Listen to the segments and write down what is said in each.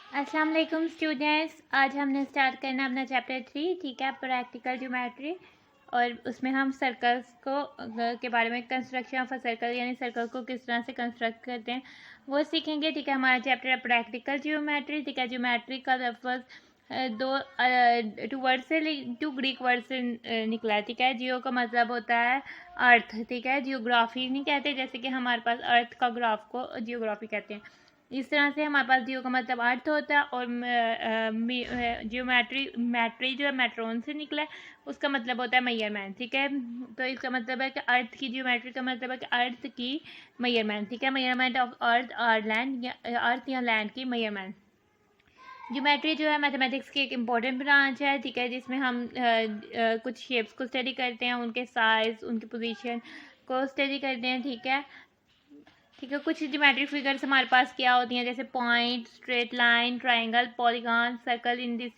अस्सलाम वालेकुम स्टूडेंट्स। आज हमने स्टार्ट करना अपना चैप्टर 3, ठीक है, प्रैक्टिकल ज्योमेट्री। और उसमें हम सर्कल्स को के बारे में, कंस्ट्रक्शन ऑफ अ सर्कल यानी सर्कल को किस तरह से कंस्ट्रक्ट करते हैं वो सीखेंगे, ठीक है। हमारा चैप्टर है प्रैक्टिकल ज्योमेट्री, ठीक है। ज्योमेट्री का लफ्ज़ टू ग्रीक वर्ड से निकला है, ठीक है। जियो का मतलब होता है अर्थ, ठीक है। जियोग्राफी नहीं कहते, जैसे कि हमारे पास अर्थ का ग्राफ को जियोग्राफी कहते हैं, इस तरह से हमारे पास जियो का मतलब अर्थ होता है। और मैट्री जो है मेट्रोन से निकला है, उसका मतलब होता है मेजरमेंट, ठीक है। तो इसका मतलब है कि अर्थ की ज्योमेट्री का मतलब है कि अर्थ की मेजरमेंट, ठीक है। मेजरमेंट ऑफ अर्थ और लैंड, या अर्थ या लैंड की मेजरमेंट। ज्योमेट्री जो है मैथमेटिक्स की एक इम्पॉर्टेंट ब्रांच है, ठीक है, जिसमें हम कुछ शेप्स को स्टडी करते हैं, उनके साइज, उनकी पोजीशन को स्टडी करते हैं, ठीक है। ठीक है, कुछ ज्योमेट्रिक फिगर्स हमारे पास क्या होती हैं, जैसे point, straight line, triangle, polygon, circle. In this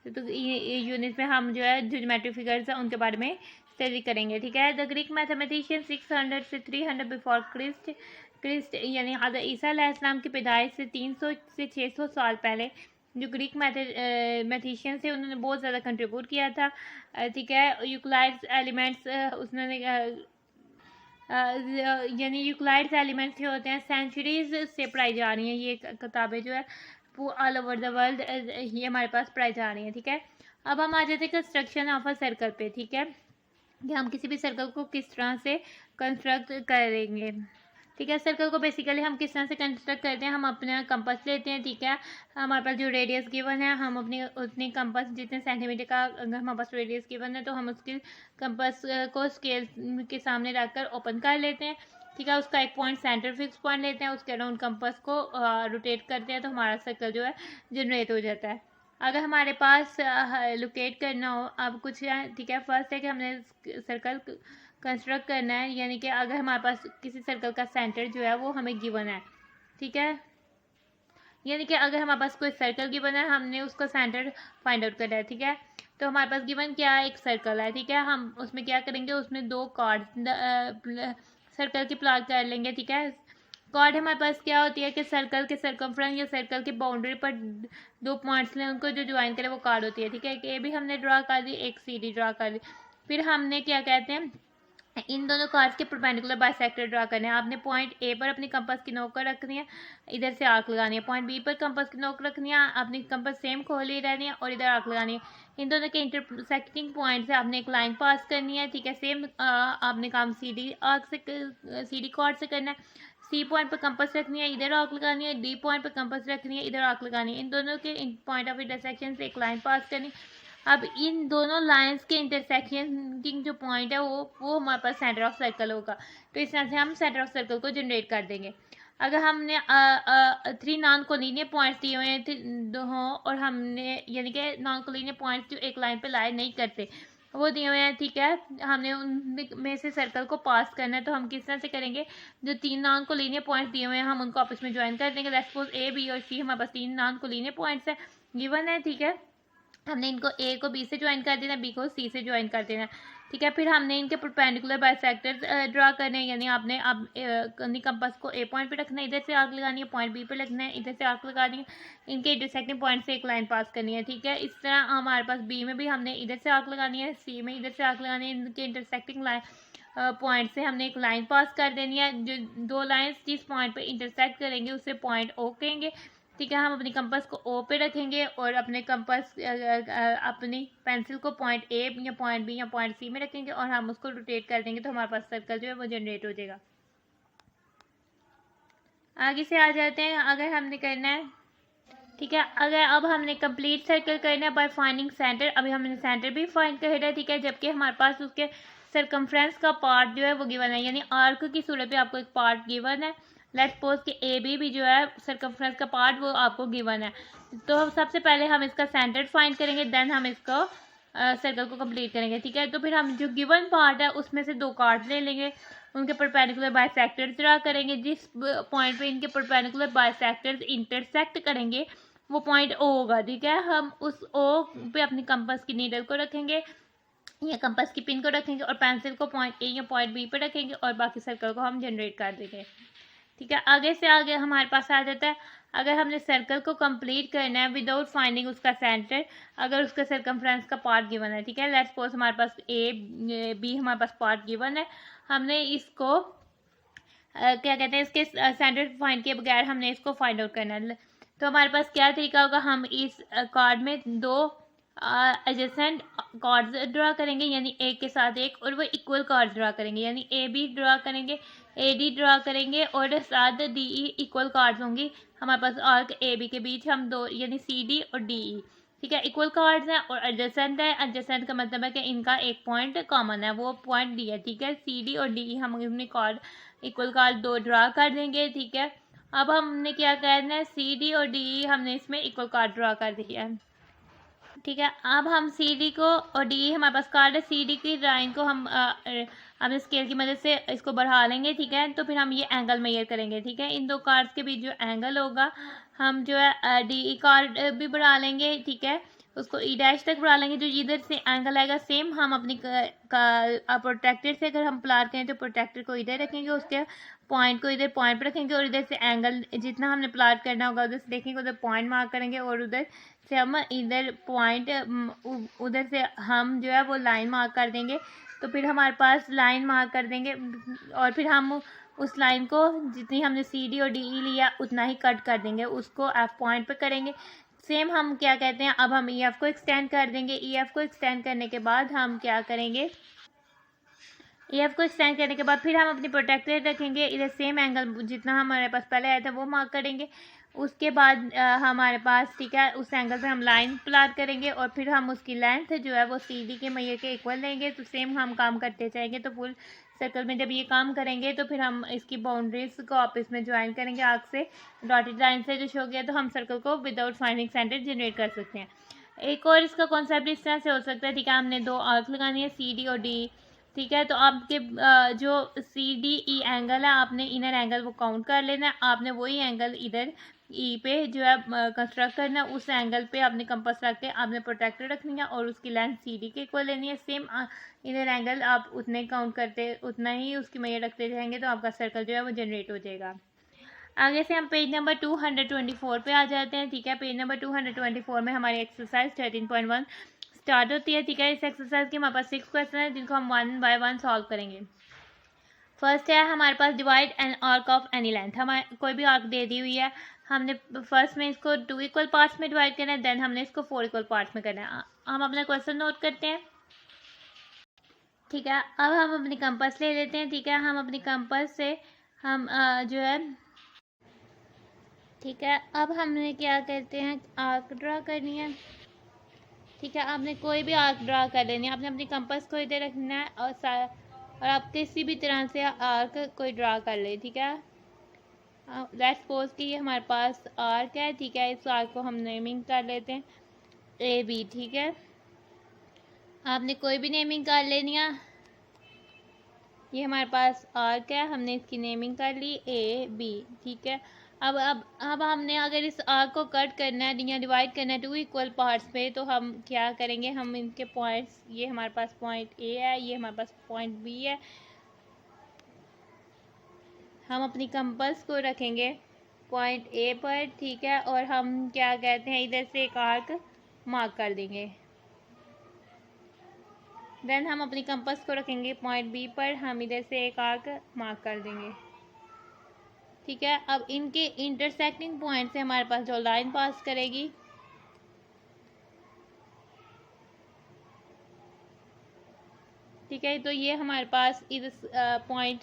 तो यूनिट में हम जो है ज्योमेट्रिक फिगर्स हैं उनके बारे में स्टडी करेंगे, ठीक है। द ग्रीक मैथमेटिशियन 600 से 300 बिफोर क्रिस्ट यानी हज़रत ईसा अलैहिस्सलाम की पैदाइश से 300 से 600 साल पहले जो ग्रीक मैथमेटिशियन थे उन्होंने बहुत ज़्यादा कंट्रीब्यूट किया था, ठीक है। यूक्लिड्स एलिमेंट्स उन्होंने यानी यूक्लाइड्स एलिमेंट्स जो होते हैं सेंचुरीज से पढ़ाई जा रही हैं, ये किताबें जो है वो ऑल ओवर द वर्ल्ड ये हमारे पास पढ़ाई जा रही हैं, ठीक है। अब हम आ जाते हैं कंस्ट्रक्शन ऑफ अ सर्कल पे, ठीक है, कि हम किसी भी सर्कल को किस तरह से कंस्ट्रक्ट करेंगे, ठीक है। सर्कल को बेसिकली हम किस तरह से कंस्ट्रक्ट करते हैं, हम अपना कंपास लेते हैं, ठीक है। हमारे पास जो रेडियस गिवन है, हम अपनी उतनी कंपास जितने सेंटीमीटर का अगर हमारे पास रेडियस गिवन है तो हम उसकी कंपास को स्केल के सामने रखकर ओपन कर लेते हैं, ठीक है। उसका एक पॉइंट सेंटर फिक्स पॉइंट लेते हैं, उसके अराउंड कंपास को रोटेट करते हैं तो हमारा सर्कल जो है जनरेट हो जाता है। अगर हमारे पास लोकेट करना हो अब कुछ है, ठीक है। फर्स्ट है कि हमने सर्कल कंस्ट्रक्ट करना है, यानी कि अगर हमारे पास किसी सर्कल का सेंटर जो है वो हमें गिवन है, ठीक है, यानी कि अगर हमारे पास कोई सर्कल गिवन है हमने उसका सेंटर फाइंड आउट करना है, ठीक है। तो हमारे पास गिवन क्या है, एक सर्कल है, ठीक है। हम उसमें क्या करेंगे, उसमें दो कार्ड सर्कल की प्लॉट कर लेंगे, ठीक है। कार्ड हमारे पास क्या होती है कि सर्कल के सर्कमफ्रेंस या सर्कल की बाउंड्री पर दो पॉइंट्स लें, उनको जो ज्वाइन करें वो कार्ड होती है, ठीक है। एक ए भी हमने ड्रा कर दी, एक सी डी ड्रा कर दी। फिर हमने क्या कहते हैं, इन दोनों कार्ड्स के परपेंडिकुलर बाइसेक्टर ड्रा करने हैं। आपने पॉइंट ए पर अपनी कंपास की नोक कर रखनी है, इधर से आर्क लगानी है। पॉइंट बी पर कंपास की नोक रखनी है, अपनी कंपास सेम खोली रहनी है और इधर आर्क लगानी है। इन दोनों के इंटरसेक्टिंग पॉइंट से आपने एक लाइन पास करनी है, ठीक है। सेम आपने काम सी डी आर्क से सी डी कार्ड से करना है। सी पॉइंट पर कंपास रखनी है, इधर आर्क लगानी है। डी पॉइंट पर कंपास रखनी है, इधर आर्क लगानी है। इन दोनों के पॉइंट ऑफ इंटरसेक्शन से एक लाइन पास करनी है। अब इन दोनों लाइंस के इंटरसेक्शन की जो पॉइंट है वो हमारे पास सेंटर ऑफ सर्कल होगा। तो इस तरह से हम सेंटर ऑफ सर्कल को जनरेट कर देंगे। अगर हमने 3 नॉन कोलिनियर पॉइंट्स दिए हुए हों और हमने यानी कि नॉन कोलिनियर पॉइंट्स जो एक लाइन पे लाई नहीं करते वो दिए हुए हैं, ठीक है, हमने उनमें से सर्कल को पास करना है। तो हम किस तरह से करेंगे, जो 3 नॉन कोलिनियर पॉइंट्स दिए हुए हैं हम उनको आपस में ज्वाइन कर देंगे। लेट्स सपोज ए बी और सी हमारे पास 3 नॉन कोलिनियर पॉइंट्स है गिवन है, ठीक है। हमने इनको ए को बी से ज्वाइन कर देना, बी को सी से ज्वाइन कर देना, ठीक है। फिर हमने इनके परपेंडिकुलर बाइसेक्टर्स ड्रा करने हैं, यानी आपने अब कंपास को ए पॉइंट पे रखना है, इधर से आर्क लगानी है, पॉइंट बी पे लगना है, इधर से आर्क लगानी है, इनके इंटरसेक्टिंग पॉइंट से एक लाइन पास करनी है, ठीक है। इस तरह हमारे पास बी में भी हमने इधर से आर्क लगानी है, सी में इधर से आर्क लगानी है, इनके इंटरसेक्टिंग लाइन पॉइंट से हमने एक लाइन पास कर देनी है। जो दो लाइन्स जिस पॉइंट पे इंटरसेक्ट करेंगे उसे पॉइंट ओ कहेंगे, ठीक है। हम अपनी कंपास को ओ पे रखेंगे और अपने कंपास अपनी पेंसिल को पॉइंट ए या पॉइंट बी या पॉइंट सी में रखेंगे और हम उसको रोटेट कर देंगे तो हमारे पास सर्कल जो है वो जनरेट हो जाएगा। आगे से आ जाते हैं, अगर हमने करना है, ठीक है, अगर अब हमने कंप्लीट सर्कल करना है बाय फाइंडिंग सेंटर। अभी हमने सेंटर भी फाइंड कर है, ठीक है, जबकि हमारे पास उसके सरकमफ्रेंस का पार्ट जो है वो गिवन है, यानी आर्क की सूरत में आपको एक पार्ट गिवन है। लेट्स सपोज कि ए बी भी जो है सरकमफ्रेंस का पार्ट वो आपको गिवन है। तो हम सबसे पहले हम इसका सेंटर फाइंड करेंगे, देन हम इसको सर्कल को कंप्लीट करेंगे, ठीक है। तो फिर हम जो गिवन पार्ट है उसमें से दो कार्ड ले लेंगे, उनके परपेंडिकुलर बाइसेक्टर्स ड्रा करेंगे। जिस पॉइंट पे इनके परपेंडिकुलर बाइसेक्टर्स इंटरसेक्ट करेंगे वो पॉइंट ओ होगा, ठीक है। हम उस ओ पे अपनी कंपास की नीडल को रखेंगे या कंपास की पिन को रखेंगे और पेंसिल को पॉइंट ए या पॉइंट बी पे रखेंगे और बाकी सर्कल को हम जनरेट कर देंगे, ठीक है। आगे से आगे हमारे पास आ जाता है, अगर हमने सर्कल को कंप्लीट करना है विदाउट फाइंडिंग उसका सेंटर, अगर उसका सर्कमफ्रेंस का पार्ट गिवन है, ठीक है। लेट्स सपोज हमारे पास ए बी हमारे पास पार्ट गिवन है, हमने इसको क्या कहते हैं, इसके सेंटर फाइंड किए बगैर हमने इसको फाइंड आउट करना है। तो हमारे पास क्या तरीका होगा, हम इस कार्ड में दो एडजेसेंट कार्ड्स ड्रा करेंगे, यानी एक के साथ एक, और वो इक्वल कार्ड ड्रा करेंगे, यानी ए बी ड्रा करेंगे, ए डी ड्रा करेंगे, और साथ डी ई इक्वल कार्ड्स होंगी हमारे पास आर्क ए बी के बीच, हम दो यानी सी डी और डी ई, ठीक है। इक्वल कार्ड्स हैं और एडजेसेंट है, एडजेसेंट का मतलब है कि इनका एक पॉइंट कॉमन है, वो पॉइंट डी है, ठीक है। सी डी और डी ई हम अपने कार्ड इक्वल कार्ड दो ड्रा कर देंगे, ठीक है। अब हमने क्या करना है, सी डी और डी ई हमने इसमें इक्वल कार्ड ड्रा कर दिया है, ठीक है। अब हम सी डी को और डी ई हमारे पास कार्ड है, सी डी की लाइन को हम अपने स्केल की मदद से इसको बढ़ा लेंगे, ठीक है। तो फिर हम ये एंगल मेजर करेंगे, ठीक है। इन दो कार्ड्स के बीच जो एंगल होगा हम जो है डी ई कार्ड भी बढ़ा लेंगे, ठीक है, उसको ई डैश तक बढ़ा लेंगे। जो इधर से एंगल आएगा सेम हम अपनी प्रोटेक्टर से अगर हम प्लाट करें तो प्रोटेक्टर को इधर रखेंगे, उसके पॉइंट को इधर पॉइंट पर रखेंगे, और इधर से एंगल जितना हमने प्लाट करना होगा उधर से देखेंगे, उधर पॉइंट मार्क करेंगे, और उधर से हम इधर पॉइंट उधर से हम जो है वो लाइन मार्क कर देंगे। तो फिर हमारे पास लाइन मार्क कर देंगे, और फिर हम उस लाइन को जितनी हमने सी डी और डी ई लिया उतना ही कट कर देंगे, उसको एफ पॉइंट पे करेंगे। सेम हम क्या कहते हैं, अब हम ई एफ को एक्सटेंड कर देंगे, ई एफ को एक्सटेंड करने के बाद हम क्या करेंगे, ई एफ को एक्सटेंड करने के बाद फिर हम अपनी प्रोटेक्टर रखेंगे, इधर सेम एंगल जितना हमारे पास पहले आया था वो मार्क करेंगे। उसके बाद हमारे पास, ठीक है, उस एंगल पे हम लाइन प्लाट करेंगे, और फिर हम उसकी लेंथ जो है वो सी डी के मैयर के इक्वल लेंगे। तो सेम हम काम करते जाएंगे, तो फुल सर्कल में जब ये काम करेंगे तो फिर हम इसकी बाउंड्रीज को आपस में ज्वाइन करेंगे आर्क से, डॉटेड लाइन से जो शो किया, तो हम सर्कल को विदाउट फाइंडिंग सेंटर जनरेट कर सकते हैं। एक और इसका कॉन्सेप्ट इस तरह से हो सकता है, ठीक है, हमने दो आर्क लगानी है सी डी और डी, ठीक है। तो आपके जो सी डी ई एंगल है आपने इनर एंगल वो काउंट कर लेना है, आपने वही एंगल इधर ई पे जो है कंस्ट्रक्ट करना है, उस एंगल पे आपने कंपास रख के आपने प्रोटेक्टर रखनी है, और उसकी लेंथ सी डी के इक्वल लेनी है। सेम इधर एंगल आप उतने काउंट करते उतना ही उसकी मेजर रखते जाएंगे, तो आपका सर्कल जो है वो जनरेट हो जाएगा। आगे से हम पेज नंबर 224 पे आ जाते हैं, ठीक है। पेज नंबर 224 में हमारी एक्सरसाइज 13.1 स्टार्ट होती है, ठीक है। इस एक्सरसाइज के हमारे पास 6 क्वेश्चन है जिनको हम 1 बाय 1 सॉल्व करेंगे। फर्स्ट है हमारे पास divide an arc of any length, हमारे कोई भी आर्क दे दी हुई है, हमने फर्स्ट में इसको 2 इक्वल पार्ट्स में डिवाइड करना है, देन हमने इसको 4 इक्वल पार्ट्स में करना है। हम अपना क्वेश्चन नोट करते हैं, ठीक है। अब हम अपनी कंपास ले लेते हैं, ठीक है। हम अपनी कंपास से हम जो है, ठीक है, अब हमने क्या करते हैं, आर्क ड्रा करनी है, ठीक है। आपने कोई भी आर्क ड्रा कर लेनी है, आपने अपनी कंपास को इधर रखना है, और आप किसी भी तरह से आर्क कोई ड्रा कर ले, ठीक है। लेट्स सपोज कि ये हमारे पास आर्क है, ठीक है। इस आर्क को हम नेमिंग कर लेते हैं ए बी, ठीक है। आपने कोई भी नेमिंग कर लेनी है, ये हमारे पास आर्क है, हमने इसकी नेमिंग कर ली ए बी, ठीक है। अब हमने अगर इस आर्क को कट करना है या डिवाइड करना है 2 इक्वल पार्ट्स पे, तो हम क्या करेंगे, हम इनके पॉइंट्स, ये हमारे पास पॉइंट ए है, ये हमारे पास पॉइंट बी है, हम अपनी कंपास को रखेंगे पॉइंट ए पर, ठीक है। और हम क्या कहते हैं, इधर से एक आर्क मार्क कर देंगे, देन हम अपनी कंपास को रखेंगे पॉइंट बी पर, हम इधर से एक आर्क मार्क कर देंगे, ठीक है। अब इनके इंटरसेक्टिंग पॉइंट से हमारे पास जो लाइन पास करेगी, ठीक है, तो ये हमारे पास इधर पॉइंट,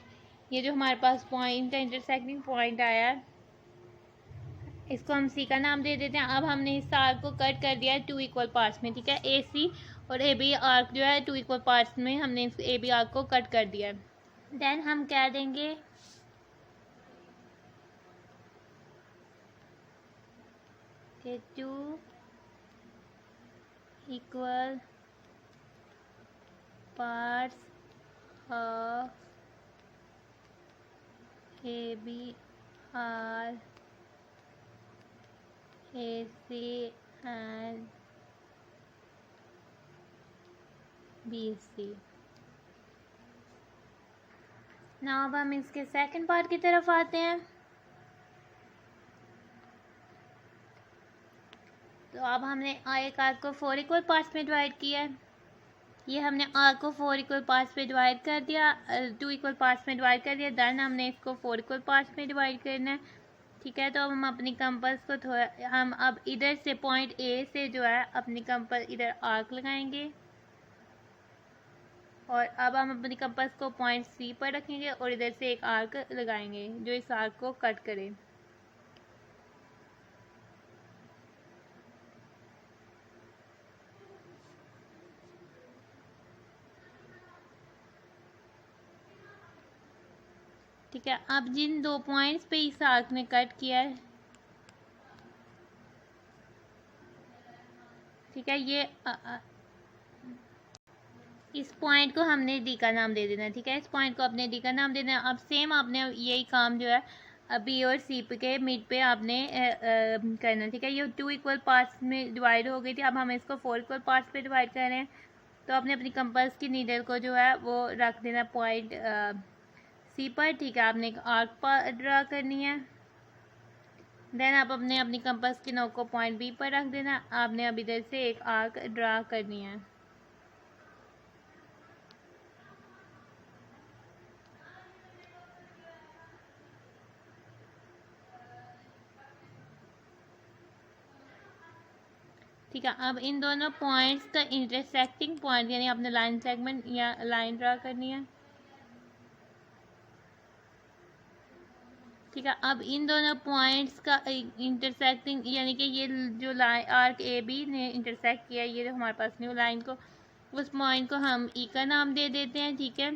ये जो हमारे पास पॉइंट का इंटरसेक्टिंग पॉइंट आया, इसको हम सी का नाम दे देते हैं। अब हमने इस आर्क को कट कर दिया है 2 इक्वल पार्ट्स में, ठीक है। ए सी और ए बी आर्क जो है 2 इक्वल पार्ट्स में हमने इस ए बी आर्क को कट कर दिया। देन हम क्या देंगे, कि 2 equal parts of A B are AC and BC। Now अब हम इसके सेकंड पार्ट की तरफ आते हैं, तो अब हमने एक आर्क को 4 इक्वल पार्ट्स में डिवाइड किया है। ये हमने आर्क को 4 इक्वल पार्ट्स में डिवाइड कर दिया, 2 इक्वल पार्ट्स में डिवाइड कर दिया। देन हमने इसको 4 इक्वल पार्ट्स में डिवाइड करना है, ठीक है। तो अब हम अपनी कंपास को थोड़ा हम अब इधर से पॉइंट ए से जो है अपनी कंपास इधर आर्क लगाएंगे, और अब हम अपनी कंपास को पॉइंट सी पर रखेंगे और इधर से एक आर्क लगाएंगे जो इस आर्क को कट करे। ठीक है, अब जिन 2 पॉइंट्स पे इस आर्क ने कट किया है, ठीक है, ये इस पॉइंट को हमने डी का नाम दे देना है, ठीक है। इस पॉइंट को अपने डी का नाम देना है। अब सेम आपने यही काम जो है बी और सी के मिड पे आपने करना है, ठीक है। ये 2 इक्वल पार्ट्स में डिवाइड हो गई थी, अब हम इसको 4 इक्वल पार्ट्स पे डिवाइड कर रहे हैं। तो आपने अपनी कंपास की नीडल को जो है वो रख देना पॉइंट सी पर, ठीक है। आपने एक आर्क पर ड्रा करनी है। देन आप अपनी कंपास की नोक को पॉइंट बी पर रख देना। आपने अब इधर से एक आर्क ड्रा करनी है। ठीक है, अब इन दोनों पॉइंट्स का इंटरसेक्टिंग पॉइंट यानी आपने लाइन सेगमेंट या लाइन ड्रा करनी है, ठीक है। अब इन दोनों पॉइंट्स का इंटरसेक्टिंग यानी कि ये जो लाइन आर्क ए बी ने इंटरसेक्ट किया, ये जो हमारे पास न्यू लाइन को, उस पॉइंट को हम ई का नाम दे देते हैं, ठीक है।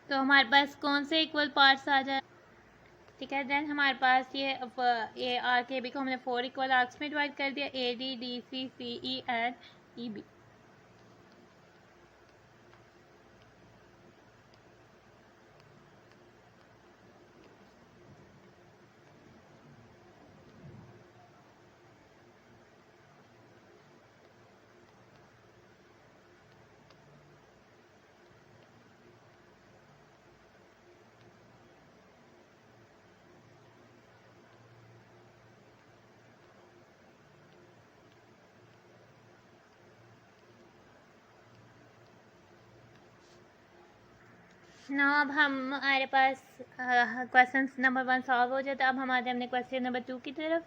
तो हमारे पास कौन से इक्वल पार्ट्स आ जाए, ठीक है। देन हमारे पास ये आर्क ए बी को हमने 4 इक्वल आर्क्स में डिवाइड कर दिया, A D D C C E and E B. ना अब हमारे पास क्वेश्चन नंबर 1 सॉल्व हो जाता है। अब हम आते हैं अपने क्वेश्चन नंबर 2 की तरफ।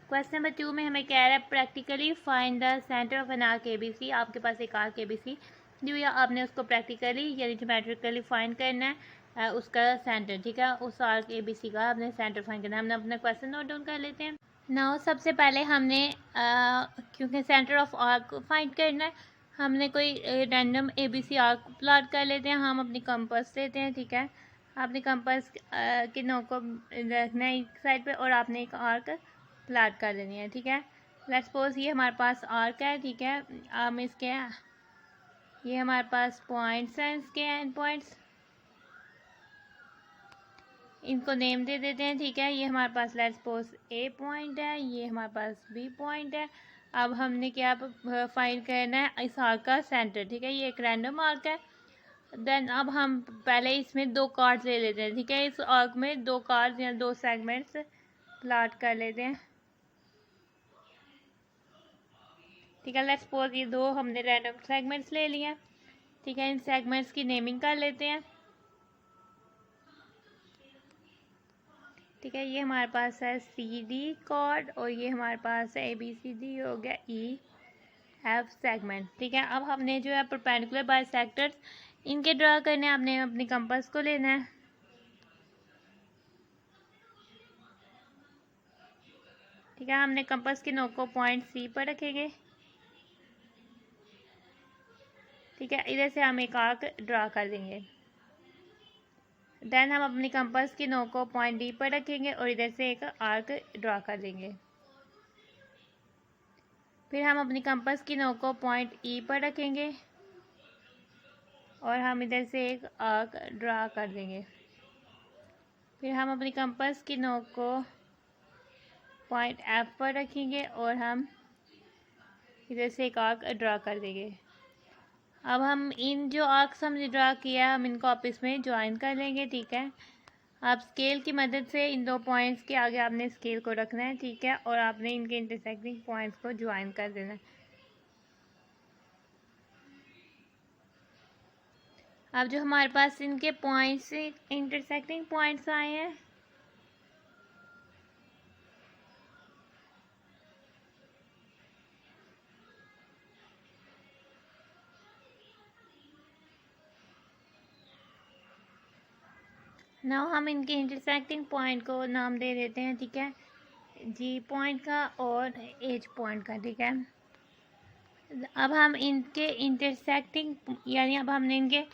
क्वेश्चन नंबर 2 में हमें कह रहा है practically find the centre of an arc A B C. आपके पास एक आर्क ए बी सी दी हुई है, आपने उसको प्रैक्टिकली यानी ज्योमेट्रिकली फाइंड करना है उसका सेंटर, ठीक है। उस आर्क ए बी सी का आपने सेंटर फाइंड करना है। हमने अपना क्वेश्चन नोट डाउन कर लेते हैं। नाउ सबसे पहले हमने क्योंकि सेंटर ऑफ आर्क फाइंड करना है, हमने कोई रैंडम एबीसी आर्क प्लॉट कर लेते हैं। हम अपनी कंपास लेते हैं, ठीक है। आपने कंपास की नोक को रखना है एक साइड पे और आपने एक आर्क प्लॉट कर लेनी है, ठीक है। लेट्स सपोज ये हमारे पास आर्क है, ठीक है। हम इसके ये हमारे पास पॉइंट्स हैं, इसके एंड पॉइंट्स, इनको नेम दे देते हैं, ठीक है। ये हमारे पास लेट्स सपोज ए पॉइंट है, ये हमारे पास बी पॉइंट है। अब हमने क्या फाइंड करना है इस आर्क का सेंटर, ठीक है। ये एक रैंडम आर्क है। देन अब हम पहले इसमें 2 कार्ड्स ले लेते हैं, ठीक है। इस आर्क में 2 कार्ड्स या 2 सेगमेंट्स प्लॉट कर लेते हैं, ठीक है। लेट्स सपोज ये 2 हमने रैंडम सेगमेंट्स ले लिए, ठीक है। इन सेगमेंट्स की नेमिंग कर लेते हैं, ठीक है। ये हमारे पास है सी डी कॉर्ड और ये हमारे पास है ए बी सी डी हो गया ई एफ सेगमेंट, ठीक है। अब हमने जो है परपेंडिकुलर बाइसेक्टर्स इनके ड्रा करने हैं। आपने अपनी कंपास को लेना है, ठीक है। हमने कंपास की नोक को पॉइंट सी पर रखेंगे, ठीक है। इधर से हम एक आर्क ड्रा कर देंगे। देन हम अपनी कंपास की नोक को पॉइंट डी पर रखेंगे और इधर से एक आर्क ड्रा कर देंगे। फिर हम अपनी कंपास की नोक को पॉइंट ई पर रखेंगे और हम इधर से एक आर्क ड्रा कर देंगे। फिर हम अपनी कंपास की नोक को पॉइंट एफ पर रखेंगे और हम इधर से एक आर्क ड्रा कर देंगे। अब हम इन जो आर्क्स हमने ड्रा किया है हम इनको आपस में ज्वाइन कर लेंगे, ठीक है। आप स्केल की मदद से इन दो पॉइंट्स के आगे आपने स्केल को रखना है, ठीक है, और आपने इनके इंटरसेक्टिंग पॉइंट्स को ज्वाइन कर देना है। अब जो हमारे पास इनके पॉइंट्स इंटरसेक्टिंग पॉइंट्स आए हैं, नाउ हम इनके इंटरसेक्टिंग पॉइंट को नाम दे देते हैं, ठीक है, जी पॉइंट का और एच पॉइंट का, ठीक है। अब हम इनके इंटरसेक्टिंग यानी अब हमने इनके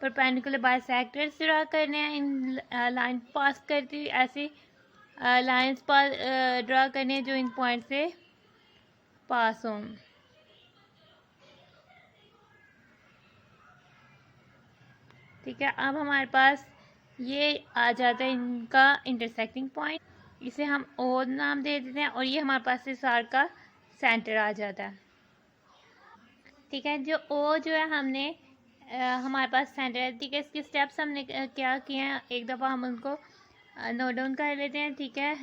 परपेंडिकुलर बाइसेक्टर्स ड्रा करने हैं, इन लाइन पास करती हुई ऐसी लाइंस पास ड्रा करनी है जो इन पॉइंट से पास हों, ठीक है। अब हमारे पास ये आ जाता है इनका इंटरसेक्टिंग पॉइंट, इसे हम ओ नाम दे देते हैं और ये हमारे पास इस आर्क का सेंटर आ जाता है, ठीक है। जो ओ जो है हमने हमारे पास सेंटर है, ठीक है। इसके स्टेप्स हमने क्या किए हैं एक दफ़ा हम उनको नोट डाउन कर लेते हैं, ठीक है।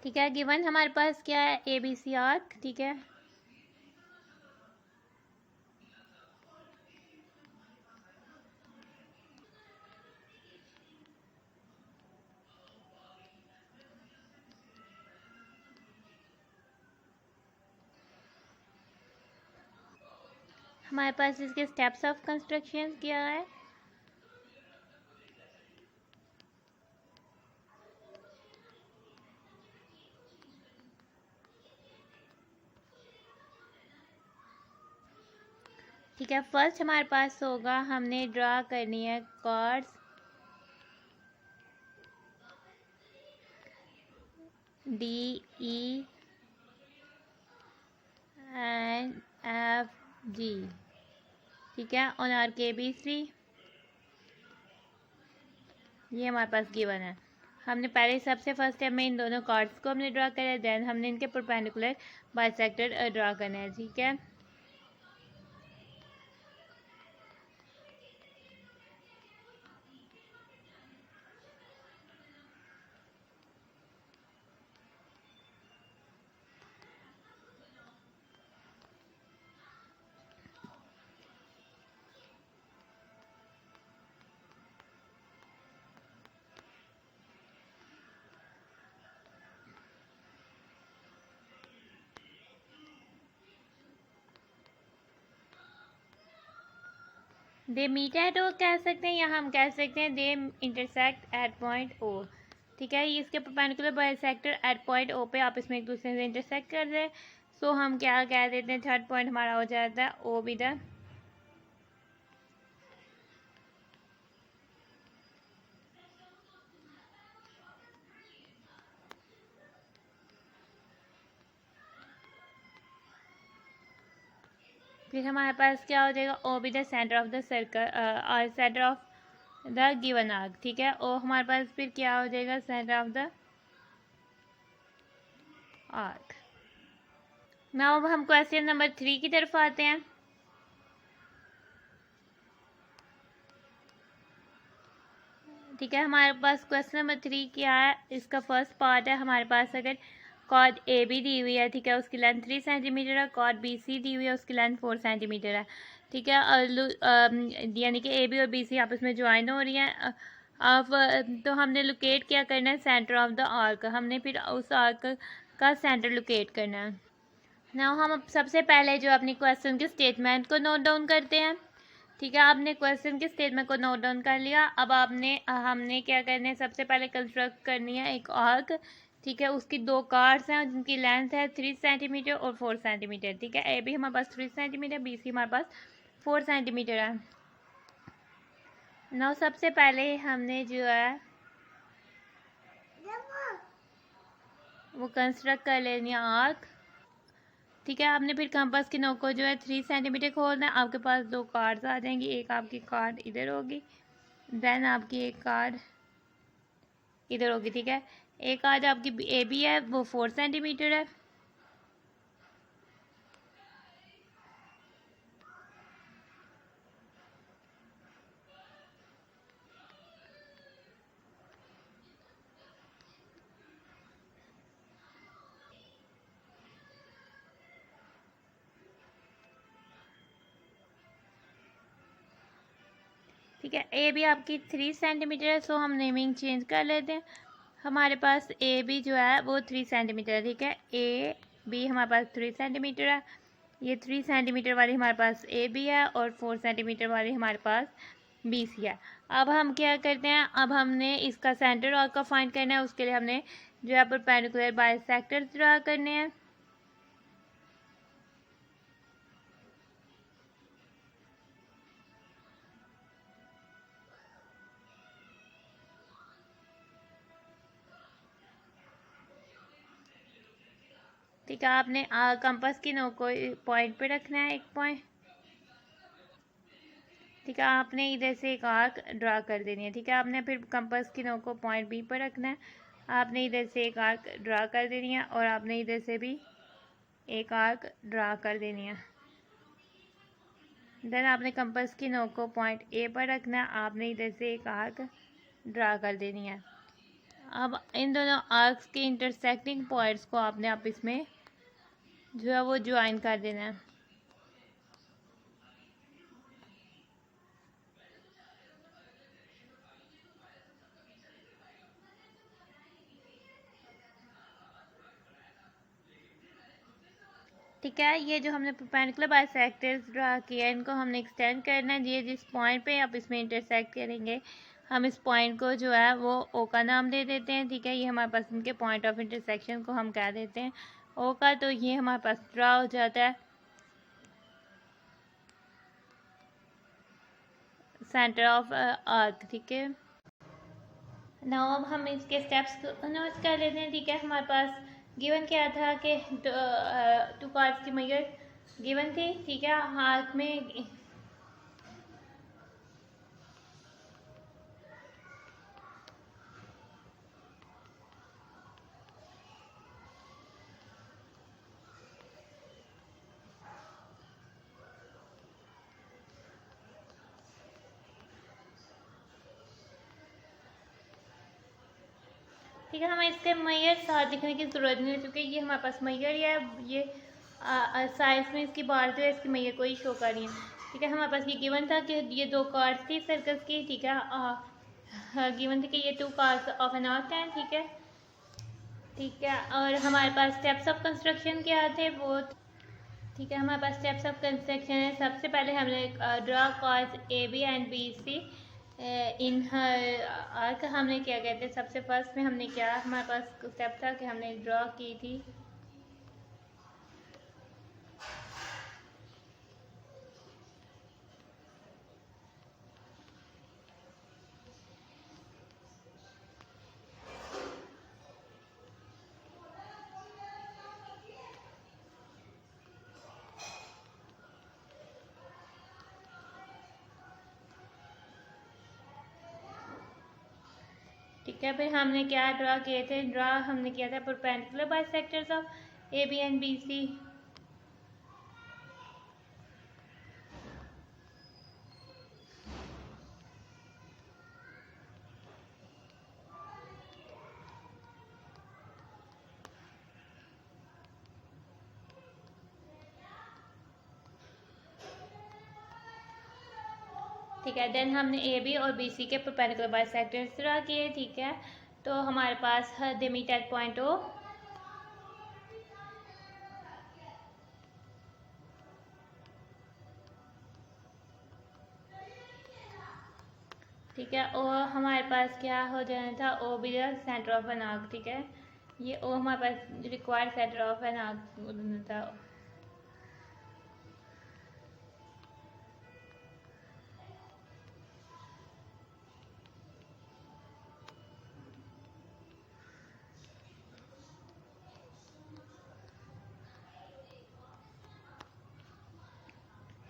ठीक है, गिवन हमारे पास क्या है, ए बी सी आर्क, ठीक है। हमारे पास इसके स्टेप्स ऑफ कंस्ट्रक्शन क्या है, ठीक है। फर्स्ट हमारे पास होगा हमने ड्रा करनी है chords D E and F G, ठीक है, on arc B C, ये हमारे पास गिवन है। हमने पहले सबसे फर्स्ट स्टेप में इन दोनों कॉर्ड्स को हमने ड्रा करा, देन हमने इनके परपेंडिकुलर बाइसेक्टर ड्रा करना है, ठीक है। दे मीट एट ओ कह सकते हैं या हम कह सकते हैं they intersect at point O, ठीक है। ये इसके perpendicular bisector at point O पे आपस में एक दूसरे से इंटरसेक्ट कर रहे हैं, सो हम क्या कह देते हैं, थर्ड पॉइंट हमारा हो जाता है ओ बी द, फिर हमारे पास क्या हो जाएगा, O B the centre of the circle और centre of the given arc, ठीक है। ओ हमारे पास फिर क्या हो जाएगा, centre of the arc. Now अब हम क्वेश्चन नंबर 3 की तरफ आते हैं, ठीक है। हमारे पास क्वेश्चन नंबर 3 क्या है, इसका फर्स्ट पार्ट है हमारे पास अगर कॉर्ड ए बी दी हुई है, ठीक है, उसकी लेंथ 3 सेंटीमीटर है, कॉर्ड बी सी दी हुई है, उसकी लेंथ 4 सेंटीमीटर है, ठीक है। और यानी कि ए बी और बी सी आपस में ज्वाइन हो रही हैं। अब तो हमने लोकेट क्या करना है, सेंटर ऑफ द आर्क, हमने फिर उस आर्क का सेंटर लोकेट करना है। नाउ हम अब सबसे पहले जो अपनी क्वेश्चन के स्टेटमेंट को नोट डाउन करते हैं, ठीक है। आपने क्वेश्चन के स्टेटमेंट को नोट डाउन कर लिया। अब आपने हमने क्या करना है, सबसे पहले कंस्ट्रक्ट करनी है एक आर्क, ठीक है। उसकी दो कार्ड्स हैं जिनकी लेंथ है 3 सेंटीमीटर और 4 सेंटीमीटर, ठीक है। ए बी हमारे पास 3 सेंटीमीटर, बी सी हमारे पास 4 सेंटीमीटर है। नाउ सबसे पहले हमने जो है वो कंस्ट्रक्ट कर लेनी है आर्क, ठीक है। आपने फिर कंपास की नोक को जो है 3 सेंटीमीटर खोलना है। आपके पास दो कार्ड्स आ जाएंगी, एक आपकी कार्ड इधर होगी, देन आपकी एक कार्ड इधर होगी, ठीक है। एक कार्ड आपकी ए बी है वो 4 सेंटीमीटर है, ठीक है। ए बी आपकी 3 सेंटीमीटर है, सो हम नेमिंग चेंज कर लेते हैं। हमारे पास ए बी जो है वो 3 सेंटीमीटर है। ठीक है, ए बी हमारे पास 3 सेंटीमीटर है। ये 3 सेंटीमीटर वाली हमारे पास ए बी है और 4 सेंटीमीटर वाली हमारे पास बी सी है। अब हम क्या करते हैं, अब हमने इसका सेंटर आर्क का फाइंड करना है। उसके लिए हमने जो है परपेंडिकुलर बाइसेक्टर्स ड्रा करने हैं। ठीक है, आपने कंपास की नोक को पॉइंट पे रखना है, एक पॉइंट। ठीक है, आपने इधर से एक आर्क ड्रा कर देनी है। ठीक है, आपने फिर कंपास की नोक को पॉइंट बी पर रखना है। आपने इधर से एक आर्क ड्रा कर देनी है और आपने इधर से भी एक आर्क ड्रा कर देनी है। देन आपने कंपास की नोक को पॉइंट ए पर रखना है। आपने इधर से एक आर्क ड्रा कर देनी है। अब इन दोनों आर्क्स के इंटरसेक्टिंग पॉइंट्स को आपने आपस में जो है वो ज्वाइन कर देना है। ठीक है, ये जो हमने परपेंडिकुलर बाइसेक्टर्स ड्रा किया है, इनको हमने एक्सटेंड करना है। ये जिस पॉइंट पे आप इसमें इंटरसेक्ट करेंगे, हम इस पॉइंट को जो है वो ओ का नाम दे देते हैं। ठीक है, ये हमारे पास इनके पॉइंट ऑफ इंटरसेक्शन को हम कह देते हैं ओ का। तो ये हमारे पास ड्रा हो जाता है सेंटर ऑफ आर्क। ठीक है, नाउ अब हम इसके स्टेप्स को नोट कर लेते हैं। ठीक है, हमारे पास गिवन क्या था कि टू कार्ड्स की मेजर गिवन थी। ठीक है, आर्क में ठीक है, हमें इसके मैयर साथ लिखने की ज़रूरत नहीं है क्योंकि ये हमारे पास मैयर है। ये साइंस में इसकी बार जो है इसकी मैयर कोई शो कर रही है। ठीक है, हमारे पास ये गिवन था कि ये 2 कार्ड्स थी सर्कल्स की। ठीक है, गिवन थी कि ये 2 कार्ड्स ऑफ एन आर्क हैं। ठीक है, ठीक है, और हमारे पास स्टेप्स ऑफ कंस्ट्रक्शन क्या थे वो। ठीक है, हमारे पास स्टेप्स ऑफ कंस्ट्रक्शन है। सबसे पहले हमने draw chords A B and B C in arc. हमने क्या कहते हैं, सबसे फर्स्ट में हमने क्या, हमारे पास स्टेप था कि हमने ड्रा की थी ठीक है, फिर हमने क्या ड्रा किए थे, हमने किया था perpendicular bisectors of A B and B C. ठीक है, देन हमने ए बी और बी सी के परपेंडिकुलर बाइसेक्टर्स ड्रा किए। ठीक है, तो हमारे पास they meet at point O. ठीक है, और हमारे पास क्या हो जाना था, O B the centre of an arc. ठीक है, ये ओ हमारे पास required centre of an arc था।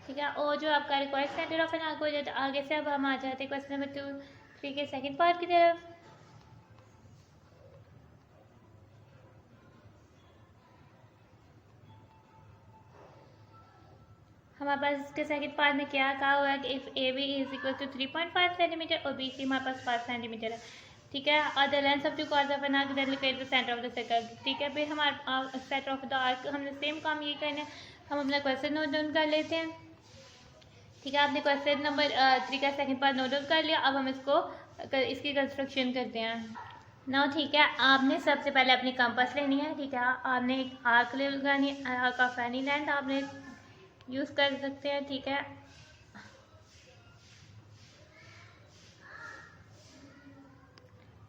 ठीक है, और जो आपका required centre of an arc हो जाता है। आगे से अब हम आ जाते हैं क्वेश्चन नंबर 2-3 के सेकंड पार्ट की तरफ। हमारे पास इसके सेकंड पार्ट में क्या कहा हुआ है कि if A B is equal to 3.5 centimetre और बी सी हमारे पास 5 सेंटीमीटर है। ठीक है, और the length of two chords of an arc that locate the centre of the circle. ठीक है, फिर हमारे सेंटर ऑफ द आर्क हमने सेम काम ये करना है। हम अपना क्वेश्चन नोट डाउन कर लेते हैं। ठीक है, आपने क्वेश्चन नंबर 3 का सेकंड पार्ट नोट डाउन कर लिया। अब हम इसकी कंस्ट्रक्शन करते हैं ना। ठीक है, आपने सबसे पहले अपनी कंपास लेनी है। ठीक है, आपने एक आर्क लगानी है, आर्क ऑफ एनी लेंथ आपने यूज़ कर सकते हैं। ठीक है,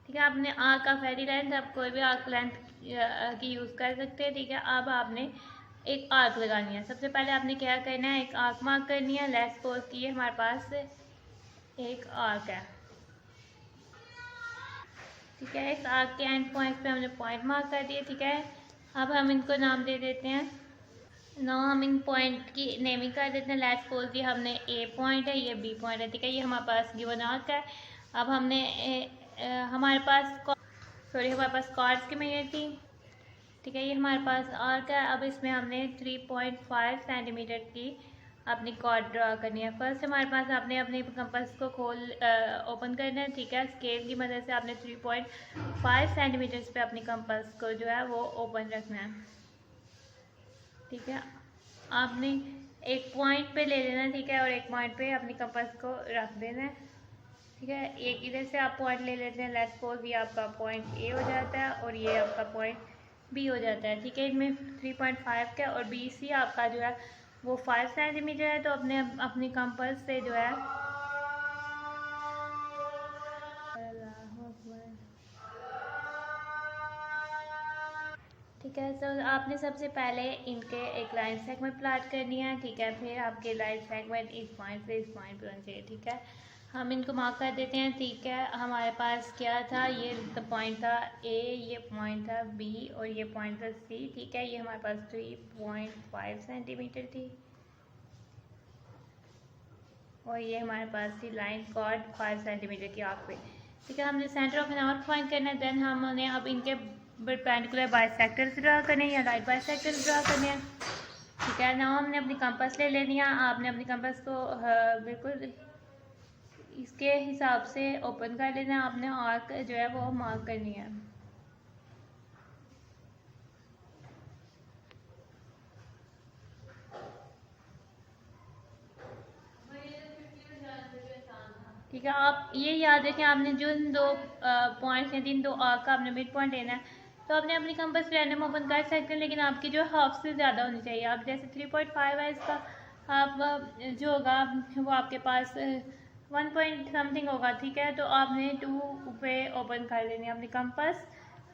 ठीक है, आपने आर्क ऑफ एनी लेंथ, आप कोई भी आर्क लेंथ की यूज़ कर सकते हैं। ठीक है, अब आपने एक आर्क लगानी है। सबसे पहले आपने क्या करना है, एक आर्क मार्क करनी है। लेट्स सपोज कि ये हमारे पास एक आर्क है। ठीक है, इस आर्क के एंड पॉइंट पे हमने पॉइंट मार्क कर दिए। ठीक है, अब हम इनको नाम दे देते हैं। नाउ हम इन पॉइंट की नेमिंग कर देते हैं। लेट्स सपोज कि हमने ए पॉइंट है, ये बी पॉइंट है। ठीक है, ये हमारे पास गिवन आर्क है। अब हमने हमारे पास कॉर्ड्स की मेजर थी। ठीक है, ये हमारे पास आर्क है। अब इसमें हमने 3.5 सेंटीमीटर की अपनी कॉर्ड ड्रा करनी है। फर्स्ट हमारे पास आपने अपने कंपास को ओपन करना है। ठीक है, स्केल की मदद से आपने 3.5 सेंटीमीटर पे अपनी कंपास को जो है वो ओपन रखना है। ठीक है, आपने एक पॉइंट पे ले लेना है। ठीक है, और एक पॉइंट पे अपनी कंपास को रख देना है। ठीक है, एक इधर से आप पॉइंट ले लेते हैं। लेट्स सपोज ये आपका पॉइंट ए हो जाता है और ये आपका पॉइंट बी हो जाता है। ठीक है, इनमें 3.5 का और बी सी आपका जो है वो 5 सेंटीमीटर है। तो अपने अपनी कंपास से जो है ठीक है, तो आपने सबसे पहले इनके एक लाइन सेगमेंट प्लाट करनी है। ठीक है, फिर आपके लाइन सेगमेंट इस पॉइंट से इस पॉइंट पर होना चाहिए। ठीक है, हम इनको मार्क कर देते हैं। ठीक है, हमारे पास क्या था, ये पॉइंट था ए, ये पॉइंट था बी और ये पॉइंट था सी। ठीक है, ये हमारे पास 3.5 सेंटीमीटर थी और ये हमारे पास थी लाइन कॉर्ड 5 सेंटीमीटर की आर्क पे। ठीक है, हमने centre of an arc find करना है। देन हमने अब इनके परपेंडिकुलर बाइसेक्टर्स ड्रा करने हैं या राइट बाइसेक्टर्स ड्रा करने हैं। ठीक है, ना हमने अपनी कंपास ले लेनी है। आपने अपनी कंपास को बिल्कुल इसके हिसाब से ओपन कर लेना है। आपने आर्क जो है वो मार्क करनी है। ठीक है, आप ये याद रखें, आपने जो इन दो पॉइंट्स हैं, इन दो आर्क का आपने मिड पॉइंट लेना है। तो आपने अपनी कंपास रैंडम ओपन कर सकते हैं, लेकिन आपकी जो हाफ से ज़्यादा होनी चाहिए। आप जैसे 3.5 है इसका, आप जो होगा वो आपके पास 1 पॉइंट समथिंग होगा। ठीक है, तो आपने 2 पे ओपन कर लेनी है अपनी कंपास